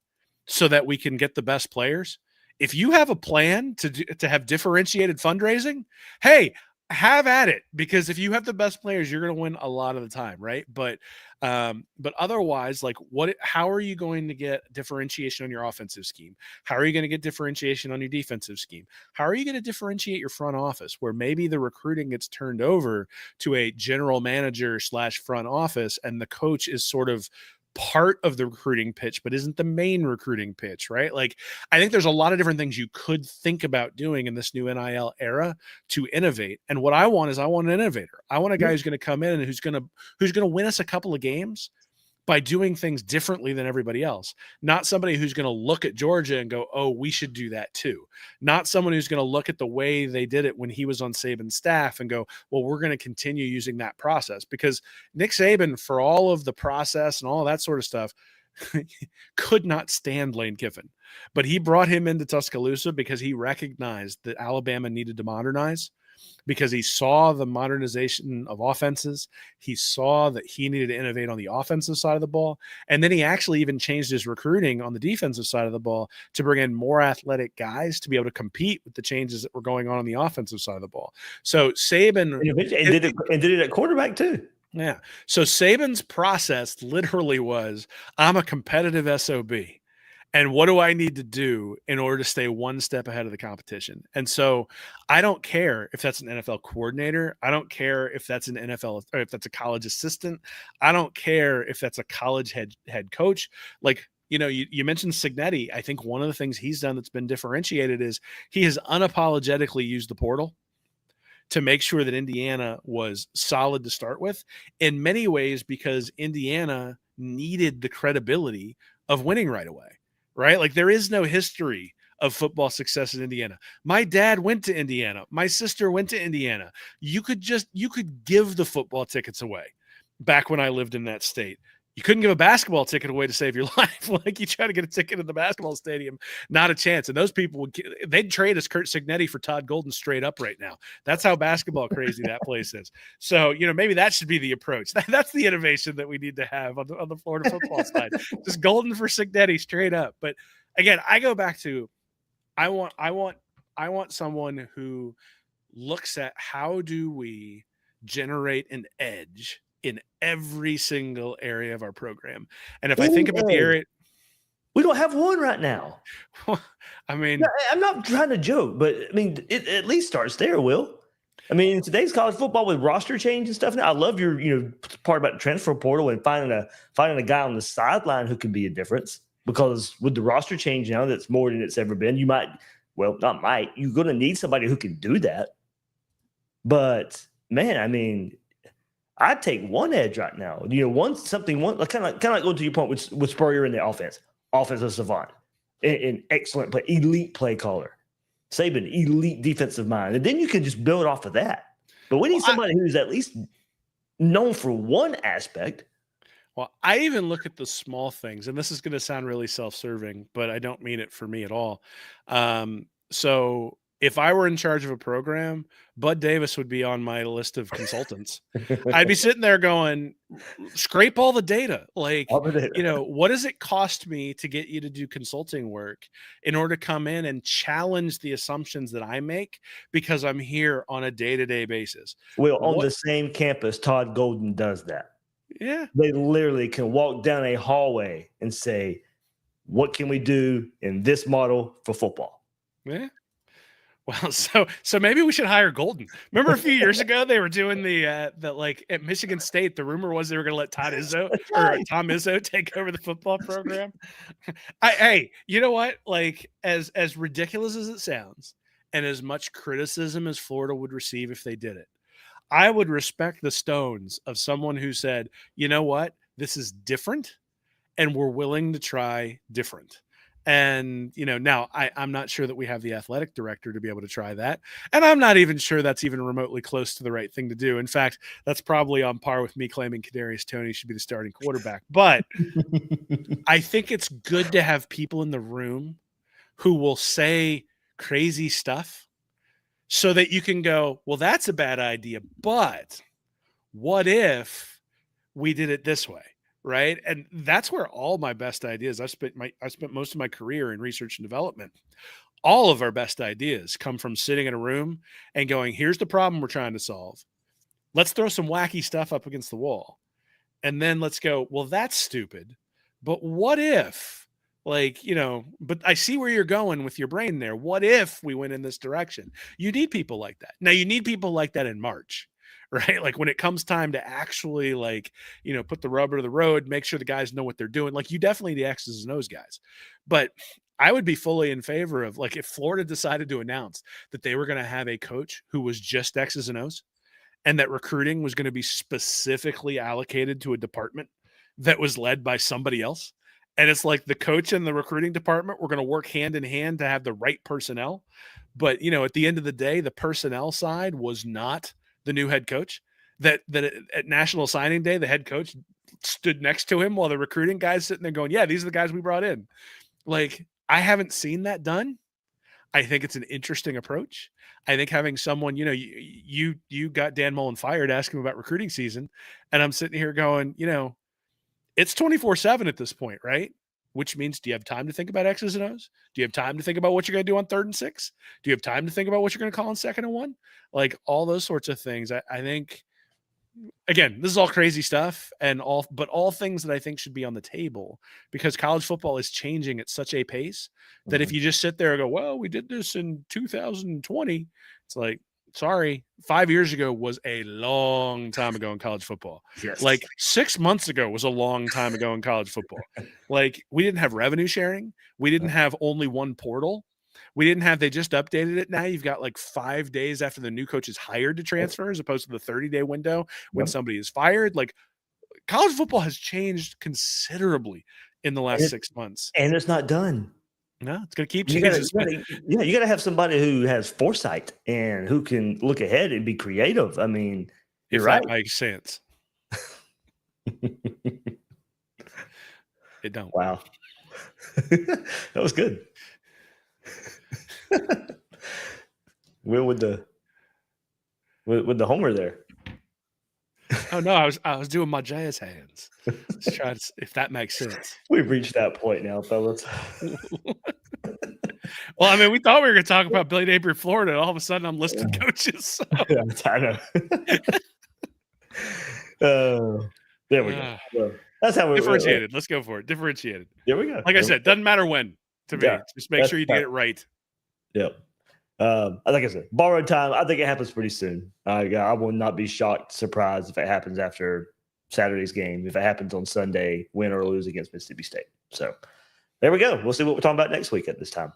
so that we can get the best players, if you have a plan to have differentiated fundraising, hey, have at it, because if you have the best players, you're going to win a lot of the time, right? But otherwise, like, how are you going to get differentiation on your offensive scheme? How are you going to get differentiation on your defensive scheme? How are you going to differentiate your front office, where maybe the recruiting gets turned over to a general manager / front office, and the coach is sort of part of the recruiting pitch, but isn't the main recruiting pitch, right? Like, I think there's a lot of different things you could think about doing in this new NIL era to innovate. And what I want an innovator. I want a guy who's going to come in and who's going to win us a couple of games by doing things differently than everybody else. Not somebody who's going to look at Georgia and go, oh, we should do that too. Not someone who's going to look at the way they did it when he was on Saban's staff and go, well, we're going to continue using that process. Because Nick Saban, for all of the process and all that sort of stuff, could not stand Lane Kiffin. But he brought him into Tuscaloosa because he recognized that Alabama needed to modernize, because he saw the modernization of offenses. He saw that he needed to innovate on the offensive side of the ball. And then he actually even changed his recruiting on the defensive side of the ball to bring in more athletic guys to be able to compete with the changes that were going on the offensive side of the ball. So Saban did it at quarterback too. Yeah. So Saban's process literally was, I'm a competitive SOB. And what do I need to do in order to stay one step ahead of the competition? And so I don't care if that's an NFL coordinator. I don't care if that's an NFL or if that's a college assistant. I don't care if that's a college head coach. Like, you mentioned Cignetti. I think one of the things he's done that's been differentiated is he has unapologetically used the portal to make sure that Indiana was solid to start with, in many ways because Indiana needed the credibility of winning right away. Right? Like, there is no history of football success in Indiana. My dad went to Indiana. My sister went to Indiana. You could give the football tickets away back when I lived in that state. You couldn't give a basketball ticket away to save your life. Like, you try to get a ticket in the basketball stadium, not a chance. And those people they'd trade us Kurt Cignetti for Todd Golden straight up right now. That's how basketball crazy that place is. So, maybe that should be the approach. That's the innovation that we need to have on the Florida football side. Just Golden for Cignetti straight up. But again, I go back to, I want someone who looks at how do we generate an edge in every single area of our program. And if I think about the area, we don't have one right now. I mean, I'm not trying to joke, but I mean, it at least starts there, Will. I mean, in today's college football with roster change and stuff, now I love your part about the transfer portal and finding a guy on the sideline who can be a difference, because with the roster change now, that's more than it's ever been. You're going to need somebody who can do that. But man, I mean, I'd take one edge right now. Kind of like going to your point with Spurrier in the offensive savant, an excellent play, elite play caller. Saban, elite defensive mind, and then you can just build off of that. But we need somebody who's at least known for one aspect. Well, I even look at the small things, and this is going to sound really self-serving, but I don't mean it for me at all. So if I were in charge of a program, Bud Davis would be on my list of consultants. I'd be sitting there going, scrape all the data. Like, what does it cost me to get you to do consulting work in order to come in and challenge the assumptions that I make, because I'm here on a day-to-day basis? Well, on the same campus, Todd Golden does that. Yeah. They literally can walk down a hallway and say, what can we do in this model for football? Yeah. Well, so maybe we should hire Golden. Remember a few years ago they were doing the like at Michigan State, the rumor was they were going to let Tom Izzo take over the football program. Hey, you know what? Like, as ridiculous as it sounds, and as much criticism as Florida would receive if they did it, I would respect the stones of someone who said, you know what, this is different, and we're willing to try different. And, now I'm not sure that we have the athletic director to be able to try that. And I'm not even sure that's even remotely close to the right thing to do. In fact, that's probably on par with me claiming Kadarius Toney should be the starting quarterback. But I think it's good to have people in the room who will say crazy stuff so that you can go, well, that's a bad idea, but what if we did it this way? Right. And that's where all my best ideas, I spent most of my career in research and development. All of our best ideas come from sitting in a room and going, here's the problem we're trying to solve. Let's throw some wacky stuff up against the wall. And then let's go, well, that's stupid. But what if, but I see where you're going with your brain there. What if we went in this direction? You need people like that. Now, you need people like that in March. Right? Like when it comes time to actually put the rubber to the road, make sure the guys know what they're doing. Like you definitely the X's and O's guys. But I would be fully in favor of if Florida decided to announce that they were going to have a coach who was just X's and O's and that recruiting was going to be specifically allocated to a department that was led by somebody else. And it's like the coach and the recruiting department were going to work hand in hand to have the right personnel. But, at the end of the day, the personnel side was not the new head coach. That at National Signing Day, the head coach stood next to him while the recruiting guys sitting there going, yeah, these are the guys we brought in. I haven't seen that done. I think it's an interesting approach. I think having someone, you got Dan Mullen fired, asking him about recruiting season. And I'm sitting here going, it's 24/7 at this point, right? Which means, do you have time to think about X's and O's? Do you have time to think about what you're going to do on 3rd and 6? Do you have time to think about what you're going to call on 2nd and 1? All those sorts of things. I think, again, this is all crazy stuff but all things that I think should be on the table because college football is changing at such a pace that if you just sit there and go, well, we did this in 2020, it's like, sorry, 5 years ago was a long time ago in college football. Yes. 6 months ago was a long time ago in college football. We didn't have revenue sharing. We didn't have only one portal. We didn't have, they just updated it. Now you've got 5 days after the new coach is hired to transfer as opposed to the 30-day window when somebody is fired. College football has changed considerably in the last 6 months. And it's not done. No, it's going to keep changing. You got to have somebody who has foresight and who can look ahead and be creative. I mean, you're right. That makes sense. It don't. Wow. That was good. Will with the homer there. Oh no, I was doing my jazz hands. Just trying to, if that makes sense. We've reached that point now, fellas. Well, I mean, we thought we were going to talk about Billy Napier, Florida, and all of a sudden I'm listing coaches. So. Yeah, I know. There we go. Well, that's how we differentiated. Let's go for it. Differentiated. There we go. Like I said, doesn't matter when to me. Just make sure you get it right. Yep. Like I said, borrowed time. I think it happens pretty soon. I will not be shocked, surprised if it happens after Saturday's game. If it happens on Sunday, win or lose against Mississippi State. So there we go. We'll see what we're talking about next week at this time.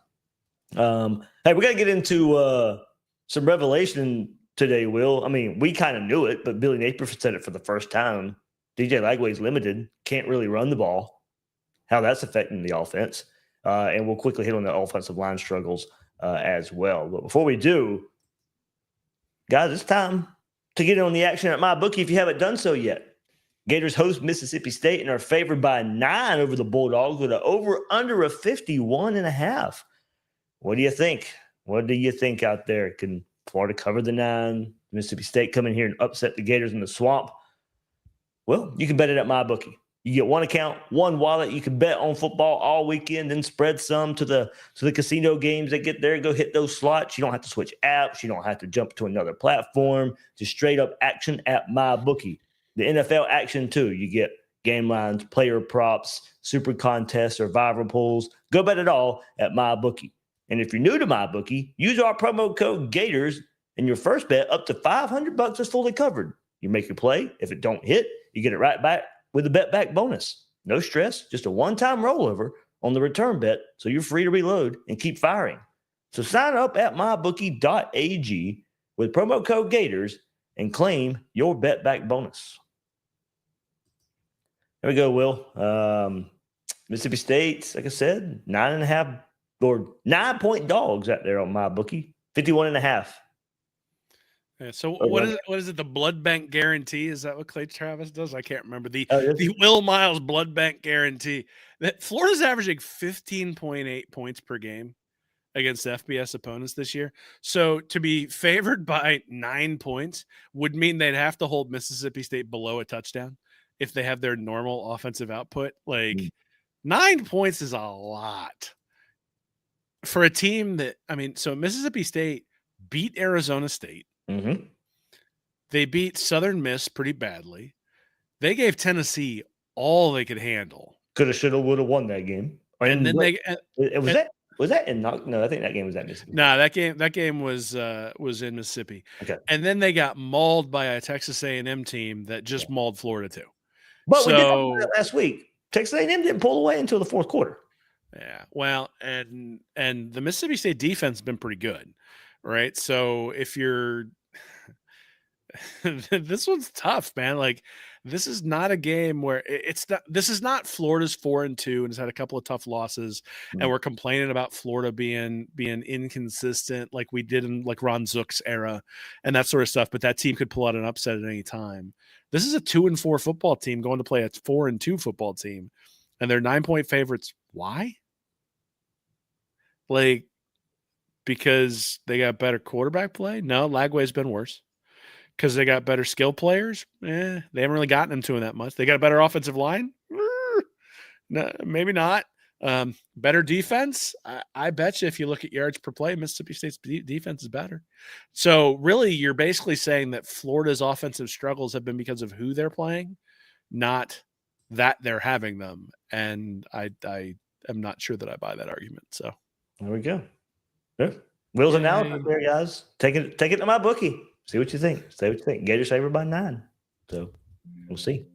Hey, we got to get into some revelation today, Will. I mean, we kind of knew it, but Billy Napier said it for the first time. DJ Lagway's limited, can't really run the ball. How that's affecting the offense. And we'll quickly hit on the offensive line struggles as well. But before we do, guys, it's time to get on the action at MyBookie if you haven't done so yet. Gators host Mississippi State and are favored by 9 over the Bulldogs with an over-under of 51.5. What do you think? What do you think out there? Can Florida cover the 9? Mississippi State come in here and upset the Gators in the swamp? Well, you can bet it at MyBookie. You get one account, one wallet. You can bet on football all weekend, then spread some to the casino games that get there. Go hit those slots. You don't have to switch apps. You don't have to jump to another platform. Just straight up action at MyBookie. The NFL action too. You get game lines, player props, super contests, survivor pools. Go bet it all at MyBookie. And if you're new to MyBookie, use our promo code Gators, and your first bet up to $500 is fully covered. You make your play. If it don't hit, you get it right back with a bet back bonus. No stress, just a one-time rollover on the return bet, so you're free to reload and keep firing. So sign up at mybookie.ag with promo code Gators and claim your bet back bonus. There we go, Will. Mississippi State's, like I said, 9.5 or 9-point dogs out there on my bookie, 51.5. Yeah, so what is it? The blood bank guarantee? Is that what Clay Travis does? I can't remember the Will Miles blood bank guarantee. That Florida's averaging 15.8 points per game against FBS opponents this year. So to be favored by 9 points would mean they'd have to hold Mississippi State below a touchdown if they have their normal offensive output. Like 9 points is a lot for a team that, I mean, so Mississippi State beat Arizona State. Mm-hmm. They beat Southern Miss pretty badly. They gave Tennessee all they could handle. Coulda, shoulda, woulda won that game. And then was that in no? I think that game was at Mississippi. No, that game was in Mississippi. Okay. And then they got mauled by a Texas A&M team that just mauled Florida too. But we did that last week. Texas A&M didn't pull away until the fourth quarter. Yeah. Well, and the Mississippi State defense has been pretty good, right? So if you're this one's tough, man. Like, this is not a game where this is not Florida's 4-2 and has had a couple of tough losses. And we're complaining about Florida being inconsistent like we did in like Ron Zook's era and that sort of stuff. But that team could pull out an upset at any time. This is a 2-4 football team going to play a 4-2 football team, and they're 9-point favorites. Why? Like, because they got better quarterback play? No, Lagway's been worse. Because they got better skill players? They haven't really gotten them to him that much. They got a better offensive line? No, maybe not. Better defense? I bet you if you look at yards per play, Mississippi State's defense is better. So really, you're basically saying that Florida's offensive struggles have been because of who they're playing, not that they're having them. And I am not sure that I buy that argument. So there we go. Yeah. Will's analysis there, guys. Take it to my bookie. See what you think. Say what you think. Gators favored by 9. So we'll see.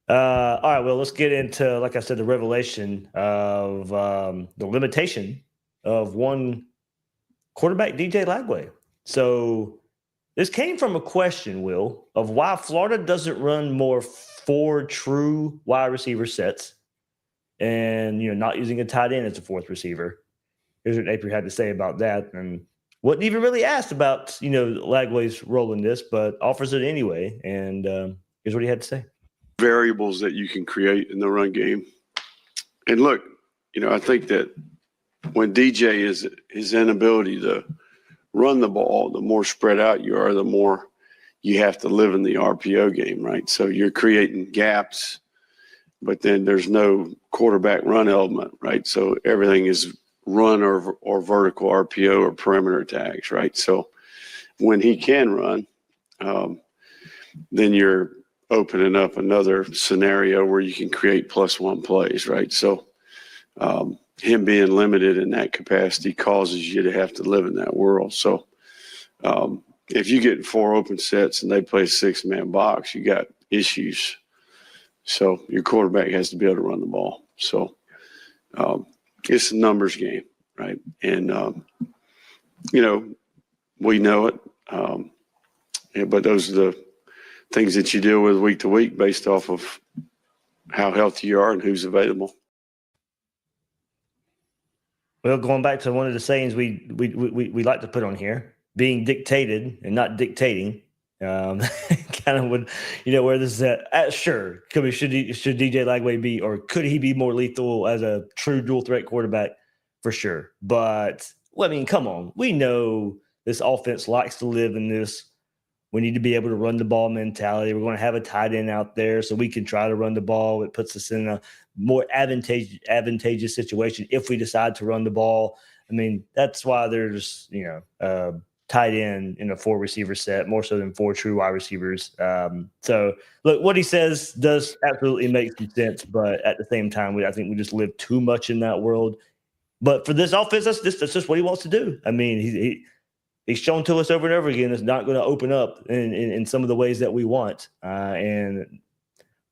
All right, well, let's get into, like I said, the revelation of the limitation of one quarterback, DJ Lagway. So this came from a question, Will, of why Florida doesn't run more 4 true wide receiver sets and, not using a tight end as a 4th receiver. Here's what Napier had to say about that. And wasn't even really asked about, Lagway's role in this, but offers it anyway. And here's what he had to say. Variables that you can create in the run game. And look, I think that when DJ is his inability to run the ball, the more spread out you are, the more you have to live in the RPO game, right? So you're creating gaps, but then there's no quarterback run element, right? So everything is run or vertical RPO or perimeter tags, right? So when he can run, then you're opening up another scenario where you can create +1 plays, right? So him being limited in that capacity causes you to have to live in that world. So if you get 4 open sets and they play 6-man box, you got issues. So your quarterback has to be able to run the ball. So it's a numbers game, right? And, we know it. But those are the things that you deal with week to week based off of how healthy you are and who's available. Well, going back to one of the sayings we like to put on here, being dictated and not dictating, kind of would, where this is at. Sure, should DJ Lagway be, or could he be more lethal as a true dual threat quarterback? For sure. But, come on. We know this offense likes to live in this. We need to be able to run the ball mentality. We're going to have a tight end out there so we can try to run the ball. It puts us in a more advantageous situation if we decide to run the ball. That's why there's, tight end in a 4 receiver set, more so than 4 true wide receivers. So look, what he says does absolutely make some sense, but at the same time, I think we just live too much in that world. But for this offense, that's just what he wants to do. He's shown to us over and over again it's not going to open up in some of the ways that we want. And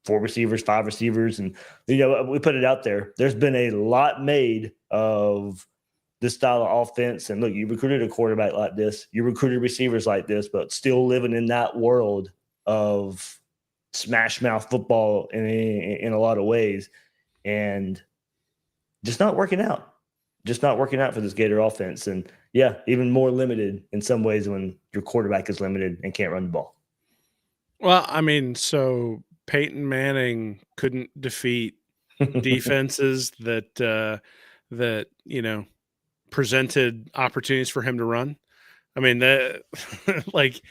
4 receivers, 5 receivers, and we put it out there. There's been a lot made of this style of offense. And look, you recruited a quarterback like this, you recruited receivers like this, but still living in that world of smash mouth football in a lot of ways. and just not working out. Just not working out for this Gator offense. And yeah, even more limited in some ways when your quarterback is limited and can't run the ball. Well, I mean, so Peyton Manning couldn't defeat defenses that presented opportunities for him to run. I mean, that like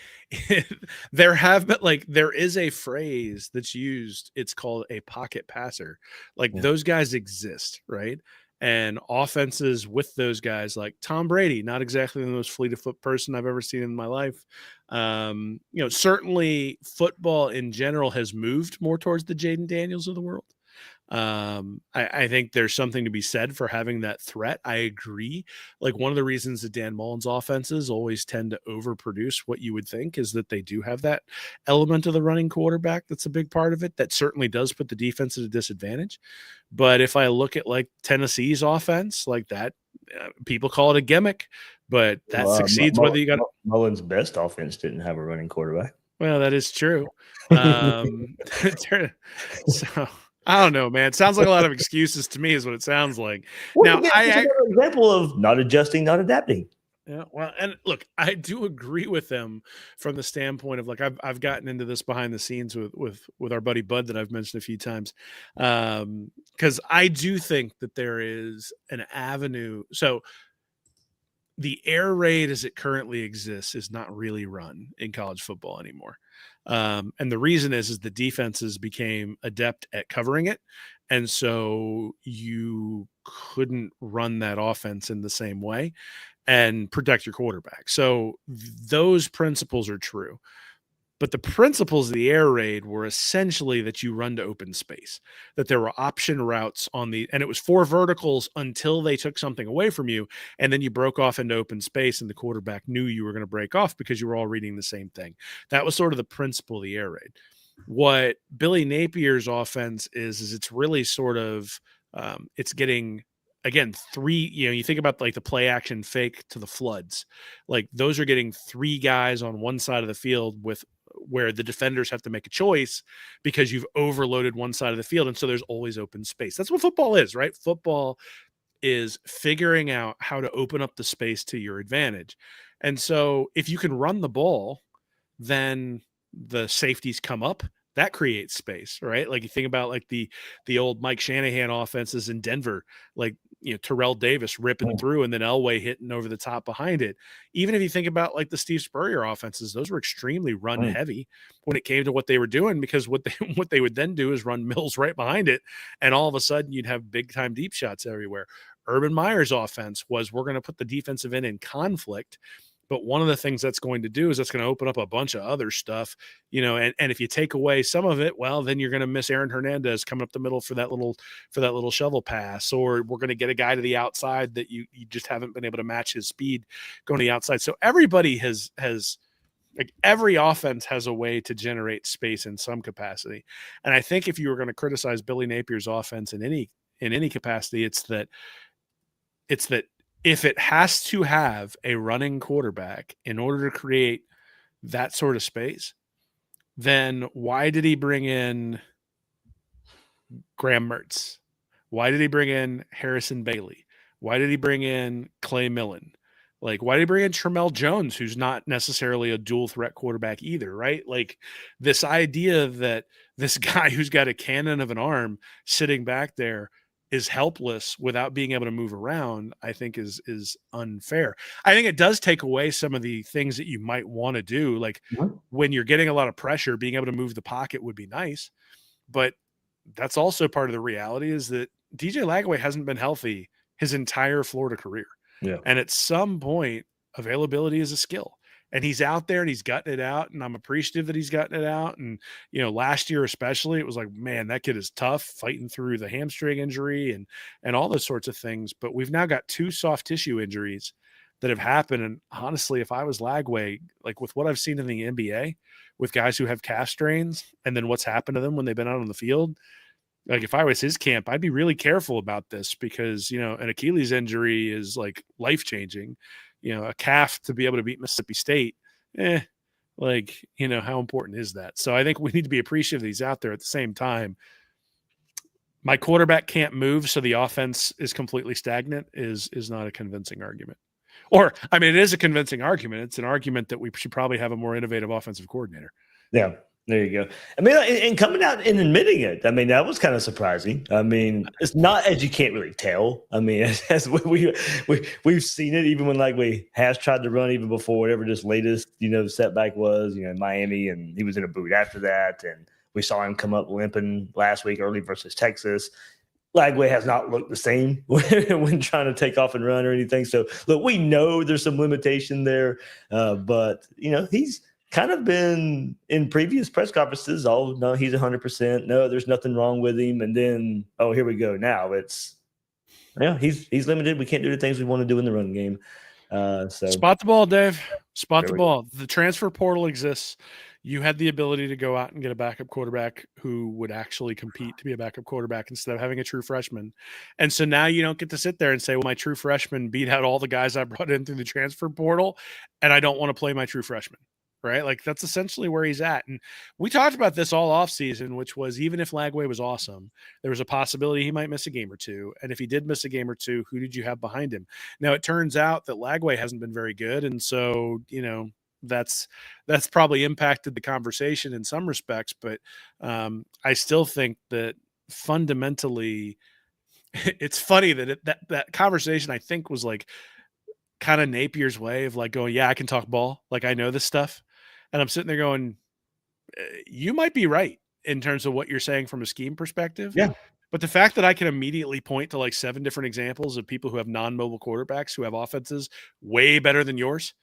there is a phrase that's used. It's called a pocket passer. Like those guys exist, right? And offenses with those guys, like Tom Brady, not exactly the most fleet of foot person I've ever seen in my life. Certainly football in general has moved more towards the Jaden Daniels of the world. I think there's something to be said for having that threat. I agree. Like one of the reasons that Dan Mullen's offenses always tend to overproduce what you would think is that they do have that element of the running quarterback. That's a big part of it. That certainly does put the defense at a disadvantage. But if I look at like Tennessee's offense like that, people call it a gimmick, but that succeeds whether you got Mullen's best offense didn't have a running quarterback. Well, that is true. So I don't know, man. It sounds like a lot of excuses to me is what it sounds like. Well, now, an example of not adjusting, not adapting. Yeah, well, and look, I do agree with them from the standpoint of like I've gotten into this behind the scenes with our buddy Bud that I've mentioned a few times, because I do think that there is an avenue. So the air raid as it currently exists is not really run in college football anymore. And the reason is the defenses became adept at covering it. And so you couldn't run that offense in the same way and protect your quarterback. So those principles are true. But the principles of the air raid were essentially that you run to open space, that there were option routes and it was 4 verticals until they took something away from you. And then you broke off into open space and the quarterback knew you were going to break off because you were all reading the same thing. That was sort of the principle of the air raid. What Billy Napier's offense is it's really sort of, it's getting, again, 3, you think about like the play action fake to the floods, like those are getting 3 guys on one side of the field where the defenders have to make a choice because you've overloaded one side of the field. And so there's always open space. That's what football is, right? Football is figuring out how to open up the space to your advantage. And so if you can run the ball, then the safeties come up. That creates space, right? Like you think about like the old Mike Shanahan offenses in Denver, like, Terrell Davis ripping through and then Elway hitting over the top behind it. Even if you think about like the Steve Spurrier offenses, those were extremely run heavy when it came to what they were doing, because what they would then do is run Mills right behind it. And all of a sudden you'd have big time deep shots everywhere. Urban Meyer's offense was, we're going to put the defensive end in conflict. But one of the things that's going to do is that's going to open up a bunch of other stuff, and if you take away some of it, well, then you're going to miss Aaron Hernandez coming up the middle for that little shovel pass, or we're going to get a guy to the outside that you just haven't been able to match his speed going to the outside. So everybody has like every offense has a way to generate space in some capacity. And I think if you were going to criticize Billy Napier's offense in any capacity, it's that if it has to have a running quarterback in order to create that sort of space, then why did he bring in Graham Mertz? Why did he bring in Harrison Bailey? Why did he bring in Clay Millen? Like, why did he bring in Tramel Jones, who's not necessarily a dual threat quarterback either, right? Like this idea that this guy who's got a cannon of an arm sitting back there is helpless without being able to move around, I think is unfair. I think it does take away some of the things that you might want to do. Like when you're getting a lot of pressure, being able to move the pocket would be nice. But that's also part of the reality is that DJ Lagway hasn't been healthy his entire Florida career. Yeah. And at some point, availability is a skill. And he's out there and he's gotten it out. And I'm appreciative that he's gotten it out. And, last year especially, it was like, man, that kid is tough fighting through the hamstring injury and all those sorts of things. But we've now got 2 soft tissue injuries that have happened. And honestly, if I was Lagway, like with what I've seen in the NBA with guys who have calf strains and then what's happened to them when they've been out on the field, like if I was his camp, I'd be really careful about this because, an Achilles injury is like life-changing. A calf to be able to beat Mississippi State, how important is that? So I think we need to be appreciative that he's out there. At the same time, my quarterback can't move, so the offense is completely stagnant is not a convincing argument. Or, I mean, it is a convincing argument. It's an argument that we should probably have a more innovative offensive coordinator. Yeah, there you go. I mean, and coming out and admitting it, I mean, that was kind of surprising. I mean, it's not as you can't really tell. I mean, as we've seen it, even when Lagway has tried to run even before whatever this latest, setback was, in Miami, and he was in a boot after that, and we saw him come up limping last week early versus Texas. Lagway has not looked the same when trying to take off and run or anything. So, look, we know there's some limitation there, but, he's kind of been in previous press conferences, oh, no, he's 100%. No, there's nothing wrong with him. And then, oh, here we go. Now it's, he's limited. We can't do the things we want to do in the run game. So spot the ball, Dave. Spot the ball. The transfer portal exists. You had the ability to go out and get a backup quarterback who would actually compete to be a backup quarterback instead of having a true freshman. And so now you don't get to sit there and say, well, my true freshman beat out all the guys I brought in through the transfer portal, and I don't want to play my true freshman, right? Like, that's essentially where he's at. And we talked about this all offseason, which was even if Lagway was awesome, there was a possibility he might miss a game or two. And if he did miss a game or two, who did you have behind him? Now, it turns out that Lagway hasn't been very good. And so, that's probably impacted the conversation in some respects, but I still think that fundamentally it's funny that that conversation, I think, was like kind of Napier's way of like going, yeah, I can talk ball. Like, I know this stuff. And I'm sitting there going, you might be right in terms of what you're saying from a scheme perspective. Yeah. But the fact that I can immediately point to like 7 different examples of people who have non-mobile quarterbacks who have offenses way better than yours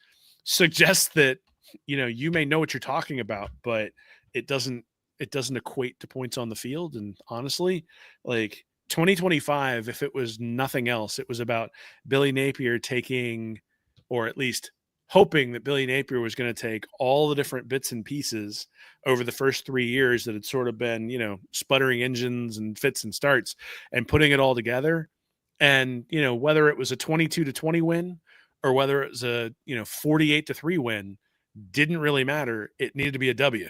suggests that, you may know what you're talking about, but it doesn't equate to points on the field. And honestly, like 2025, if it was nothing else, it was about Billy Napier taking, or at least hoping that Billy Napier was going to take all the different bits and pieces over the first 3 years that had sort of been, sputtering engines and fits and starts, and putting it all together. And, whether it was a 22-20 win or whether it was a, 48-3 win, didn't really matter. It needed to be a W.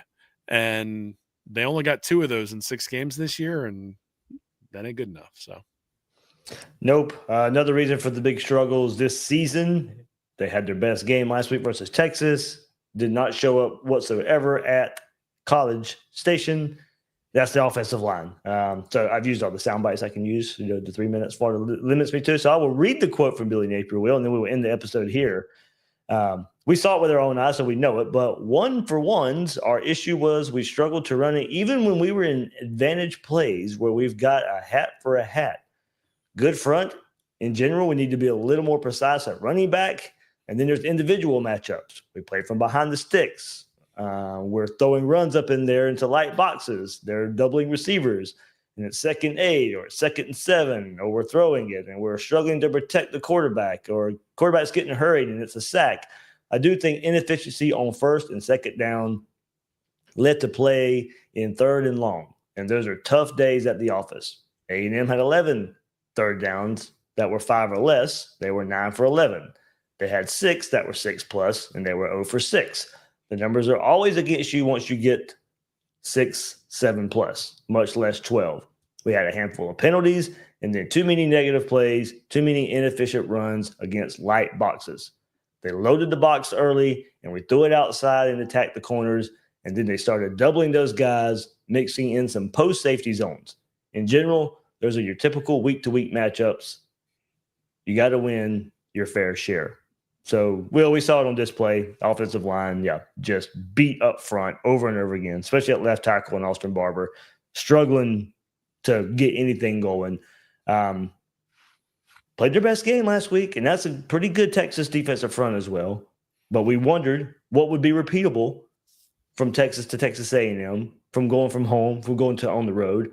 And they only got 2 of those in 6 games this year, and that ain't good enough. So, nope. Another reason for the big struggles this season, they had their best game last week versus Texas, did not show up whatsoever at College Station. That's the offensive line. So I've used all the sound bites I can use. The 3 minutes Florida limits me to. So I will read the quote from Billy Napier, and then we will end the episode here. We saw it with our own eyes, so we know it. But 1-for-1s, our issue was we struggled to run it even when we were in advantage plays where we've got a hat for a hat. Good front. In general, we need to be a little more precise at running back. And then there's individual matchups. We play from behind the sticks. We're throwing runs up in there into light boxes. They're doubling receivers. And it's 2nd and 8 or 2nd and 7, or we're throwing it and we're struggling to protect the quarterback, or quarterback's getting hurried and it's a sack. I do think inefficiency on 1st and 2nd down led to play in 3rd and long. And those are tough days at the office. A&M had 11 third downs that were 5 or less. They were 9 for 11. They had 6 that were 6+, and they were 0 for 6. The numbers are always against you once you get 6, 7+, much less 12. We had a handful of penalties, and then too many negative plays, too many inefficient runs against light boxes. They loaded the box early, and we threw it outside and attacked the corners, and then they started doubling those guys, mixing in some post-safety zones. In general, those are your typical week-to-week matchups. You got to win your fair share. So, Will, we saw it on display. Offensive line, just beat up front over and over again, especially at left tackle and Austin Barber, struggling to get anything going. Played their best game last week, and that's a pretty good Texas defensive front as well. But we wondered what would be repeatable from Texas to Texas A&M, from going from home, from going to on the road.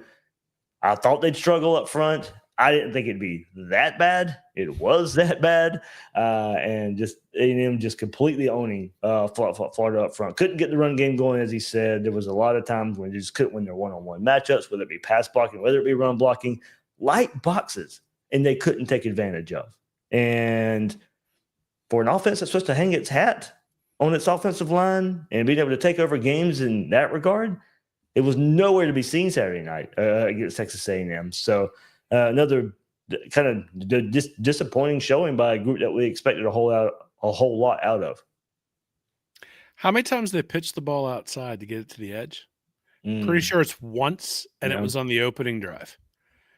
I thought they'd struggle up front. I didn't think it'd be that bad. It was that bad. And just A&M just completely owning Florida up front. Couldn't get the run game going, as he said. There was a lot of times when you just couldn't win their one-on-one matchups, whether it be pass blocking, whether it be run blocking, light boxes, and they couldn't take advantage of. And for an offense that's supposed to hang its hat on its offensive line and being able to take over games in that regard, It was nowhere to be seen Saturday night against Texas A&M. So another kind of disappointing showing by a group that we expected a whole lot out of. How many times they pitched the ball outside to get it to the edge? Pretty sure it's once, and it was on the opening drive.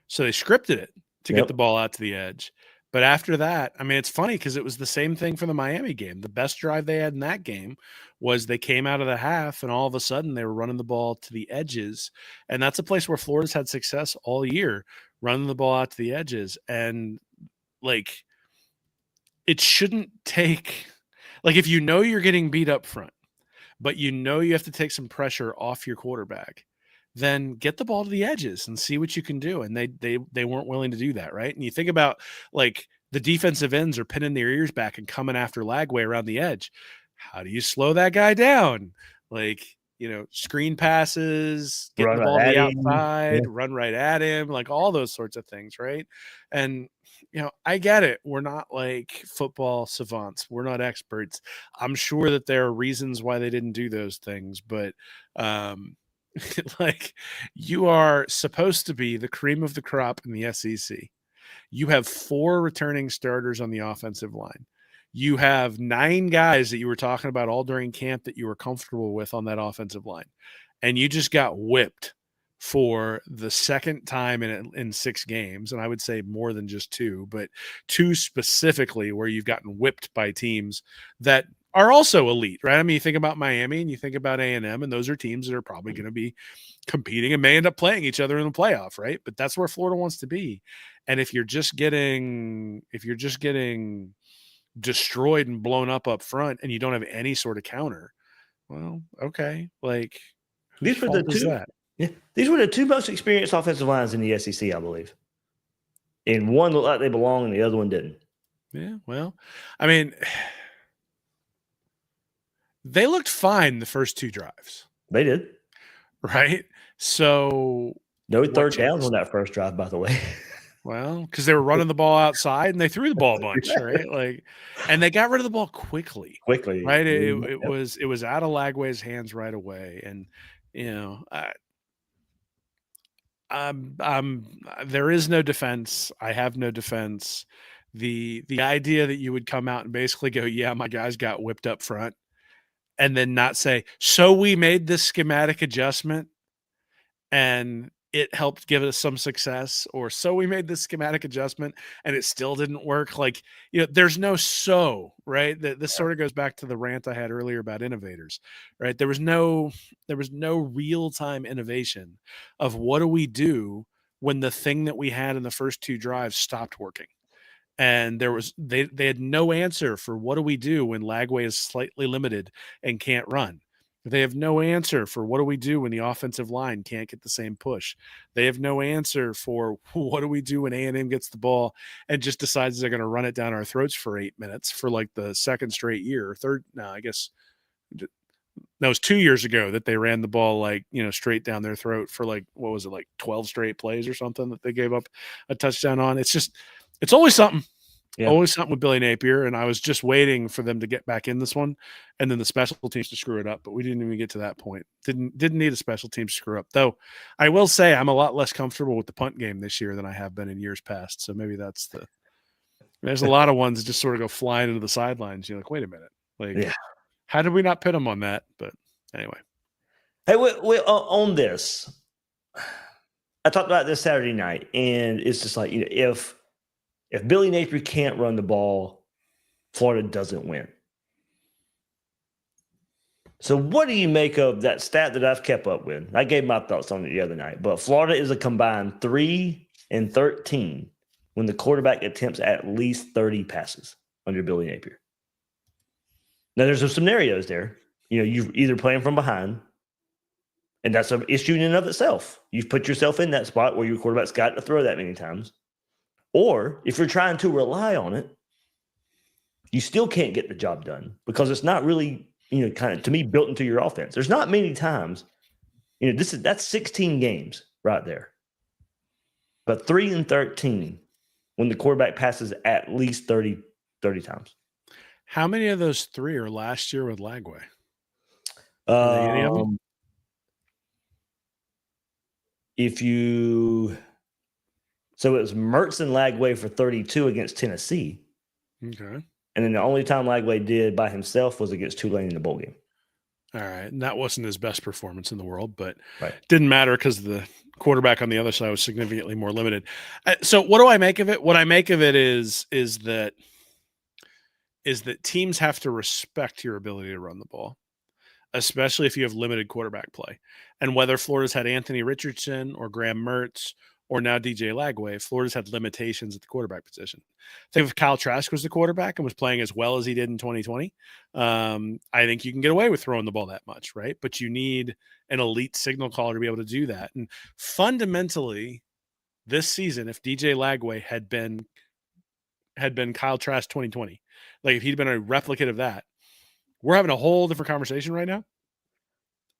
So they scripted it to get the ball out to the edge. But after that, I mean, it's funny because it was the same thing for the Miami game. The best drive they had in that game was they came out of the half, and all of a sudden they were running the ball to the edges. And that's a place where Florida's had success all year, running the ball out to the edges. And, like, it shouldn't take – like, if you know you're getting beat up front, but you know you have to take some pressure off your quarterback, then get the ball to the edges and see what you can do. And they weren't willing to do that, right? And you think about, like, the defensive ends are pinning their ears back and coming after Lagway around the edge. How do you slow that guy down? Like, you know, screen passes, getting the ball to the outside, run right at him, like all those sorts of things, right? And, you know, I get it. We're not like football savants. We're not experts. I'm sure that there are reasons why they didn't do those things, but like, you are supposed to be the cream of the crop in the SEC. You have 4 returning starters on the offensive line. You have 9 guys that you were talking about all during camp that you were comfortable with on that offensive line. And you just got whipped for the second time in 6 games. And I would say more than just 2, but 2 specifically where you've gotten whipped by teams that are also elite, right? I mean, you think about Miami and you think about A&M, and those are teams that are probably going to be competing and may end up playing each other in the playoff, right? But that's where Florida wants to be. And if you're just getting destroyed and blown up front and you don't have any sort of counter, well, okay. Like, these were these were the 2 most experienced offensive lines in the SEC, I believe. And one looked like they belonged and the other one didn't. Yeah, well, I mean, they looked fine the first 2 drives. They did. Right? So no third downs on that first drive, by the way. Well, because they were running the ball outside and they threw the ball a bunch, right? Like, and they got rid of the ball quickly, right? It was out of Lagway's hands right away, and you know, there is no defense. I have no defense. The idea that you would come out and basically go, yeah, my guys got whipped up front, and then not say, so we made this schematic adjustment and it helped give us some success, or so we made this schematic adjustment and it still didn't work. Like, you know, there's no right? This sort of goes back to the rant I had earlier about innovators, right? There was no real-time innovation of what do we do when the thing that we had in the first 2 drives stopped working. And they had no answer for what do we do when Lagway is slightly limited and can't run. They have no answer for what do we do when the offensive line can't get the same push. They have no answer for what do we do when A&M gets the ball and just decides they're going to run it down our throats for 8 minutes for like the second straight year or third. No, I guess that was 2 years ago that they ran the ball like, you know, straight down their throat for like, what was it, like 12 straight plays or something that they gave up a touchdown on. It's always something. Yeah. Always something with Billy Napier, and I was just waiting for them to get back in this one, and then the special teams to screw it up. But we didn't even get to that point. Didn't need a special team to screw up. Though I will say I'm a lot less comfortable with the punt game this year than I have been in years past. So maybe that's there's a lot of ones that just sort of go flying into the sidelines. You're like, wait a minute, like, how did we not pit them on that? But anyway, hey, we on this, I talked about this Saturday night, and it's just like, you know, if Billy Napier can't run the ball, Florida doesn't win. So what do you make of that stat that I've kept up with? I gave my thoughts on it the other night, but Florida is a combined 3-13 when the quarterback attempts at least 30 passes under Billy Napier. Now, there's some scenarios there. You know, you're either playing from behind, and that's an issue in and of itself. You've put yourself in that spot where your quarterback's got to throw that many times. Or if you're trying to rely on it, you still can't get the job done because it's not really, you know, kind of, to me, built into your offense. There's not many times, you know, that's 16 games right there. But 3-13 when the quarterback passes at least 30 times. How many of those 3 are last year with Lagway? Any of them? So it was Mertz and Lagway for 32 against Tennessee. Okay. And then the only time Lagway did by himself was against Tulane in the bowl game. All right. And that wasn't his best performance in the world, but Right. didn't matter because the quarterback on the other side was significantly more limited. So what do I make of it? What I make of it is that teams have to respect your ability to run the ball, especially if you have limited quarterback play. And whether Florida's had Anthony Richardson or Graham Mertz or now DJ Lagway, Florida's had limitations at the quarterback position. I think if Kyle Trask was the quarterback and was playing as well as he did in 2020, I think you can get away with throwing the ball that much, right? But you need an elite signal caller to be able to do that. And fundamentally, this season, if DJ Lagway had been Kyle Trask 2020, like if he'd been a replicate of that, we're having a whole different conversation right now.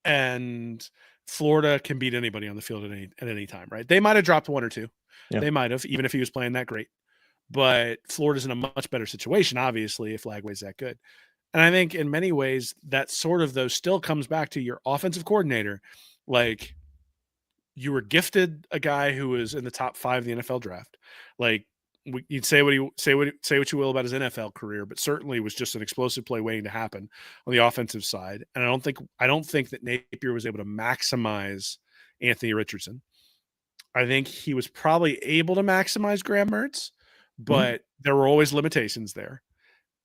And Florida can beat anybody on the field at any time, right? They might have dropped one or two. Yeah. They might have, even if he was playing that great. But Florida's in a much better situation, obviously, if Lagway's that good. And I think in many ways, that sort of, though, still comes back to your offensive coordinator. Like, you were gifted a guy who was in the top 5 of the NFL draft. Like, you'd say what you will about his NFL career, but certainly was just an explosive play waiting to happen on the offensive side. And I don't think that Napier was able to maximize Anthony Richardson. I think he was probably able to maximize Graham Mertz, but there were always limitations there.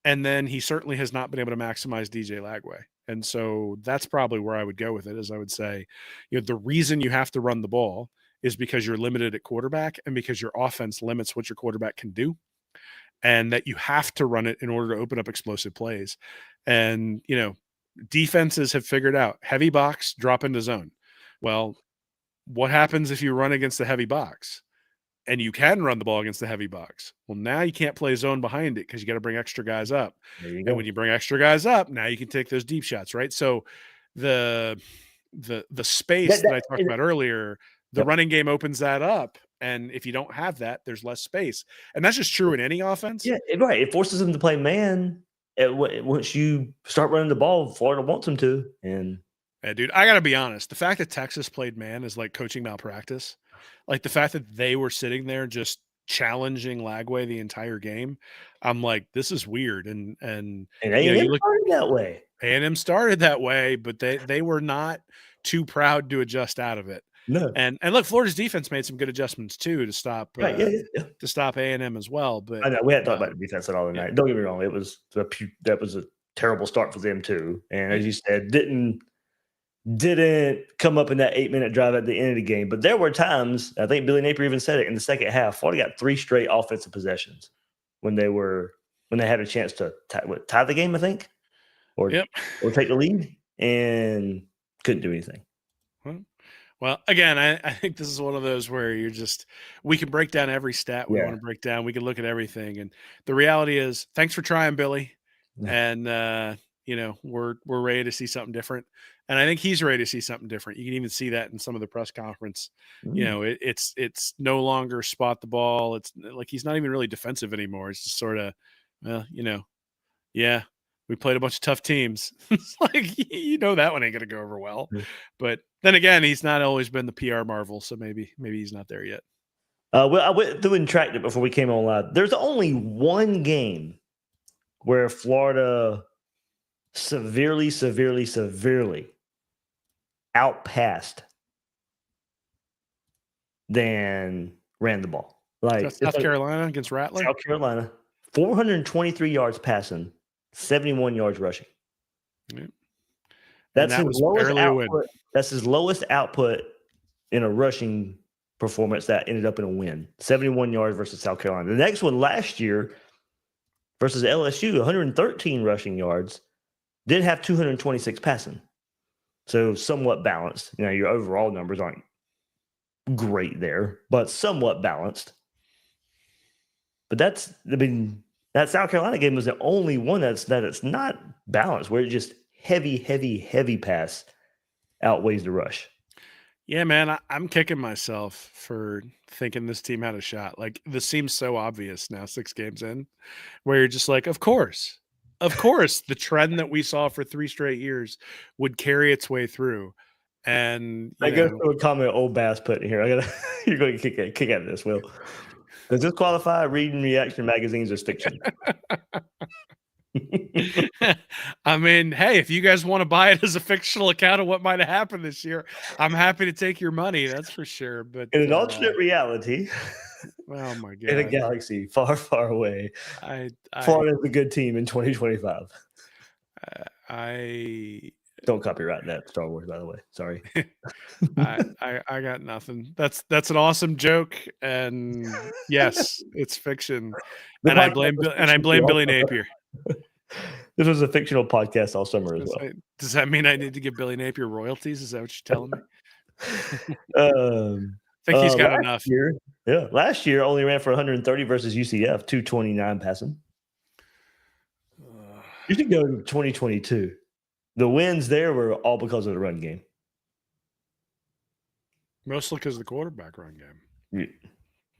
And then he certainly has not been able to maximize DJ Lagway. And so that's probably where I would go with it, is I would say, the reason you have to run the ball is because you're limited at quarterback and because your offense limits what your quarterback can do, and that you have to run it in order to open up explosive plays. And, defenses have figured out heavy box, drop into zone. Well, what happens if you run against the heavy box and you can run the ball against the heavy box? Well, now you can't play zone behind it because you got to bring extra guys up. And when you bring extra guys up, now you can take those deep shots, right? So the space that I talked about earlier, the running game opens that up. And if you don't have that, there's less space. And that's just true in any offense. Yeah, right. It forces them to play man. Once you start running the ball, Florida wants them to. And yeah, dude, I got to be honest. The fact that Texas played man is like coaching malpractice. Like the fact that they were sitting there just challenging Lagway the entire game. I'm like, this is weird. And A&M started that way. A&M started that way, but they were not too proud to adjust out of it. No. And look, Florida's defense made some good adjustments too to stop to stop A&M as well. But I know we hadn't talked about the defense at all tonight. Don't get me wrong; that was a terrible start for them too. And as you said, didn't come up in that 8-minute drive at the end of the game. But there were times, I think Billy Napier even said it, in the second half, Florida got 3 straight offensive possessions when they had a chance to tie the game, I think, or take the lead, and couldn't do anything. Well, again, I think this is one of those where we can break down every stat we want to break down. We can look at everything. And the reality is, thanks for trying, Billy. Yeah. And, we're ready to see something different. And I think he's ready to see something different. You can even see that in some of the press conference. It's no longer spot the ball. It's like he's not even really defensive anymore. It's just sort of, we played a bunch of tough teams. It's like, that one ain't going to go over well. But then again, he's not always been the PR marvel, so maybe he's not there yet. Well, I went through and tracked it before we came on live. There's only one game where Florida severely outpassed than ran the ball. Like South Carolina against Rattler? South Carolina, 423 yards passing, 71 yards rushing. Yeah. That's his lowest output. That's his lowest output in a rushing performance that ended up in a win. 71 yards versus South Carolina. The next one last year versus LSU, 113 rushing yards, did have 226 passing. So somewhat balanced. Your overall numbers aren't great there, but somewhat balanced. But that South Carolina game was the only one that it's not balanced, where it just heavy pass outweighs the rush. Yeah, man, I'm kicking myself for thinking this team had a shot. Like, this seems so obvious now, 6 games in, where you're just like, of course, the trend that we saw for 3 straight years would carry its way through. And I go through a comment old Bass put in here. You're going to kick out of this, Will. Does this qualify reading reaction magazines as fiction? I mean, hey, if you guys want to buy it as a fictional account of what might have happened this year, I'm happy to take your money. That's for sure. But in an alternate reality, oh my god, in a galaxy far, far away, Florida is a good team in 2025. I don't copyright that Star Wars, by the way. Sorry. I got nothing. That's an awesome joke, and yes, it's fiction. And I blame Billy Napier. This was a fictional podcast all summer as well. Does that mean I need to give Billy Napier royalties? Is that what you're telling me? I think he's got enough. Last year only ran for 130 versus UCF, 229 passing. You should go to 2022. The wins there were all because of the run game. Mostly because of the quarterback run game.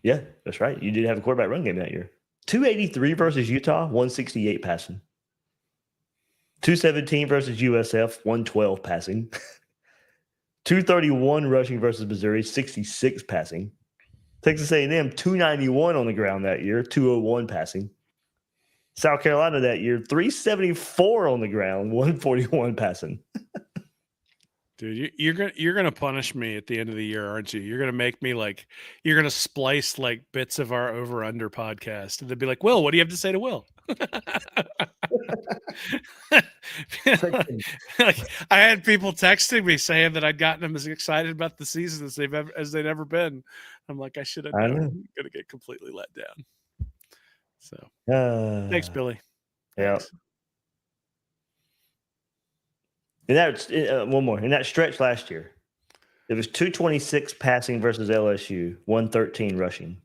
Yeah, that's right. You did have a quarterback run game that year. 283 versus Utah, 168 passing. 217 versus USF, 112 passing. 231 rushing versus Missouri, 66 passing. Texas A&M, 291 on the ground that year, 201 passing. South Carolina that year, 374 on the ground, 141 passing. Dude, you're gonna punish me at the end of the year, aren't you? You're gonna make me you're gonna splice bits of our over under podcast, and they'd be like, "Will, what do you have to say to Will?" I had people texting me saying that I'd gotten them as excited about the season as they'd ever been. I'm like, I should have known. I'm gonna get completely let down. So thanks, Billy. Yeah. Thanks. And that's one more. In that stretch last year, it was 226 passing versus LSU, 113 rushing.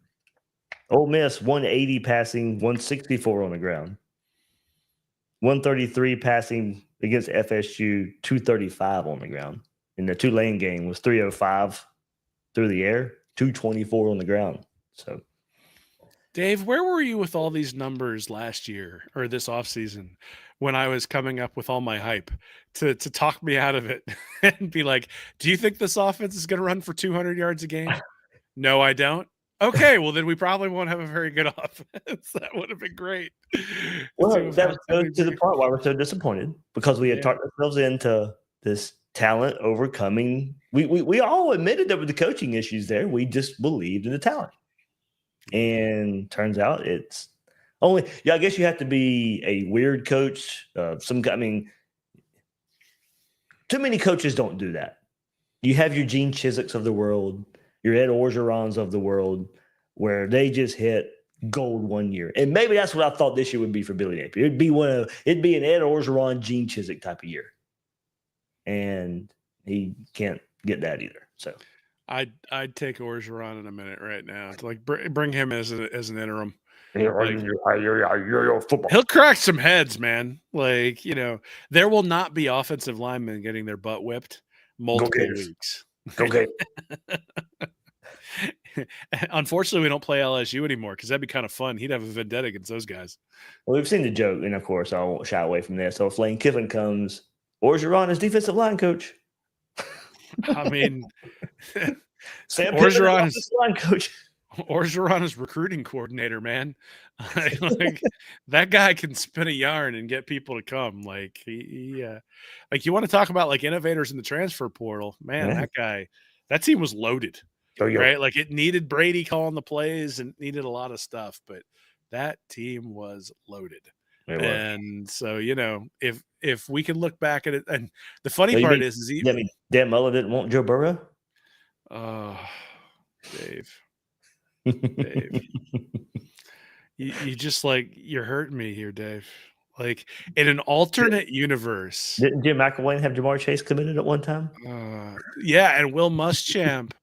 Ole Miss, 180 passing, 164 on the ground. 133 passing against FSU, 235 on the ground. And the Tulane game was 305 through the air, 224 on the ground. So, Dave, where were you with all these numbers last year or this offseason when I was coming up with all my hype to talk me out of it and be like, do you think this offense is going to run for 200 yards a game? No, I don't. Okay, well, then we probably won't have a very good offense. That would have been great. Well, that goes to the part why we're so disappointed, because we had talked ourselves into this talent overcoming. We all admitted there were the coaching issues there. We just believed in the talent. And turns out it's only, I guess you have to be a weird coach. Too many coaches don't do that. You have your Gene Chiswick's of the world, your Ed Orgerons of the world, where they just hit gold one year. And maybe that's what I thought this year would be for Billy Napier. It'd be an Ed Orgeron, Gene Chiswick type of year. And he can't get that either. So I'd take Orgeron in a minute right now to bring him as an interim. He'll crack some heads, man. There will not be offensive linemen getting their butt whipped multiple weeks. Okay. Unfortunately, we don't play LSU anymore because that'd be kind of fun. He'd have a vendetta against those guys. Well, we've seen the joke, and of course, I won't shy away from this. So if Lane Kiffin comes, Orgeron is defensive line coach. I mean, Orgeron is line coach. Orgeron is recruiting coordinator, man. That guy can spin a yarn and get people to come. You want to talk about innovators in the transfer portal, man. That team was loaded, right? It needed Brady calling the plays and needed a lot of stuff, but that team was loaded. And so, if we can look back at it, and the funny part is Dan Mullen didn't want Joe Burrow. Oh, Dave. You just you're hurting me here, Dave. In an alternate universe, didn't Jim McElwain have Jamar Chase committed at one time? Yeah, and Will Muschamp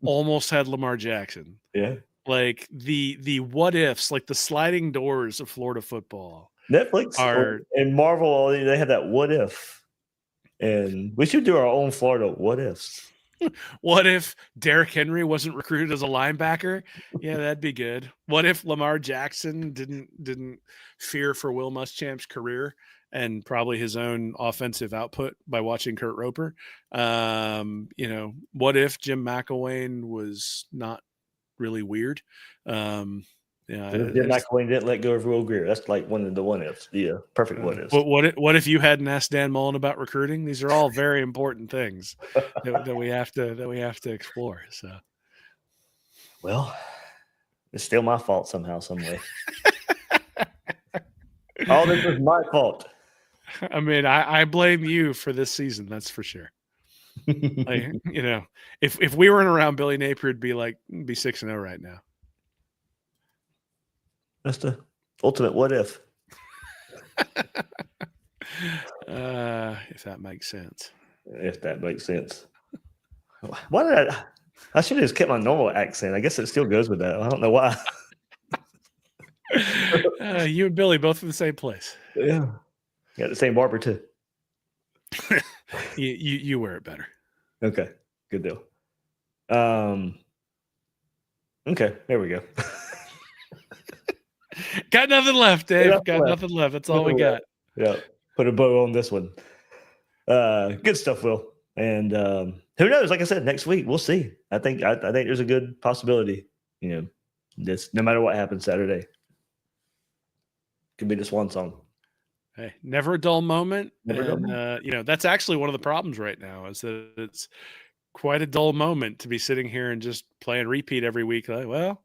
almost had Lamar Jackson. Yeah, the what ifs, the sliding doors of Florida football. Netflix and Marvel, they have that what if, and we should do our own Florida what ifs. What if Derrick Henry wasn't recruited as a linebacker? Yeah, that'd be good. What if Lamar Jackson didn't fear for Will Muschamp's career and probably his own offensive output by watching Kurt Roper. What if Jim McElwain was not really weird? Jim McElwain didn't let go of Will Greer. That's like one of the what ifs. Yeah, perfect what ifs. What if you hadn't asked Dan Mullen about recruiting? These are all very important things that we have to explore. So, well, it's still my fault somehow, some way. All this is my fault. I mean, I blame you for this season. That's for sure. If we weren't around, Billy Napier would be 6-0 right now. That's the ultimate what if. If that makes sense. If that makes sense. Why did I should have just kept my normal accent. I guess it still goes with that. I don't know why. You and Billy both in the same place. Yeah. Got the same barber too. You wear it better. Okay. Good deal. Okay, there we go. Got nothing left, Dave. Nothing left. That's all we got. Yeah. Put a bow on this one. Good stuff, Will. And who knows? Like I said, next week we'll see. I think there's a good possibility. This no matter what happens Saturday, could be the swan song. Hey, never a dull moment. Never a dull moment. That's actually one of the problems right now is that it's quite a dull moment to be sitting here and just playing repeat every week. Like, well,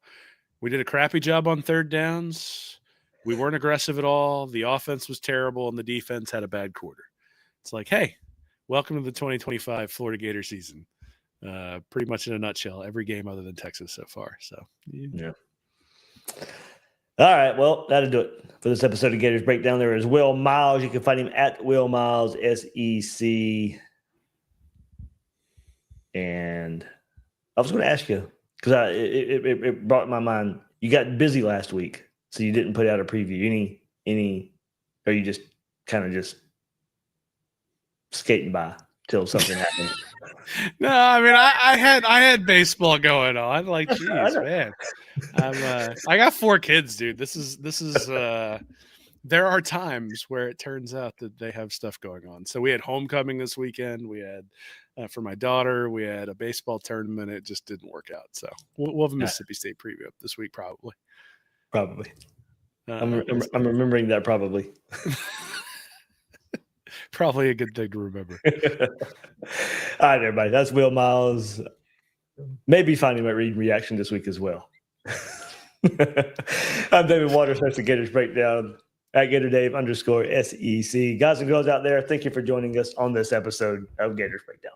we did a crappy job on third downs. We weren't aggressive at all. The offense was terrible, and the defense had a bad quarter. It's like, hey, welcome to the 2025 Florida Gator season. Pretty much in a nutshell, every game other than Texas so far. So, yeah. All right, well, that'll do it for this episode of Gators Breakdown. There is Will Miles. You can find him at Will Miles SEC. And I was going to ask you because it brought in my mind. You got busy last week, so you didn't put out a preview. Any, or you just kind of just skating by till something happened? No, I mean I had baseball going on. Like, geez, man, I got 4 kids, dude. This is. There are times where it turns out that they have stuff going on. So we had homecoming this weekend. We had for my daughter. We had a baseball tournament. It just didn't work out. So we'll have a Mississippi State preview up this week, probably. Probably. I'm remembering that probably. Probably a good thing to remember. All right, everybody. That's Will Miles. Maybe find him at Read Reaction this week as well. I'm David Waters. That's the Gators Breakdown at GatorDave_SEC. Guys and girls out there, thank you for joining us on this episode of Gators Breakdown.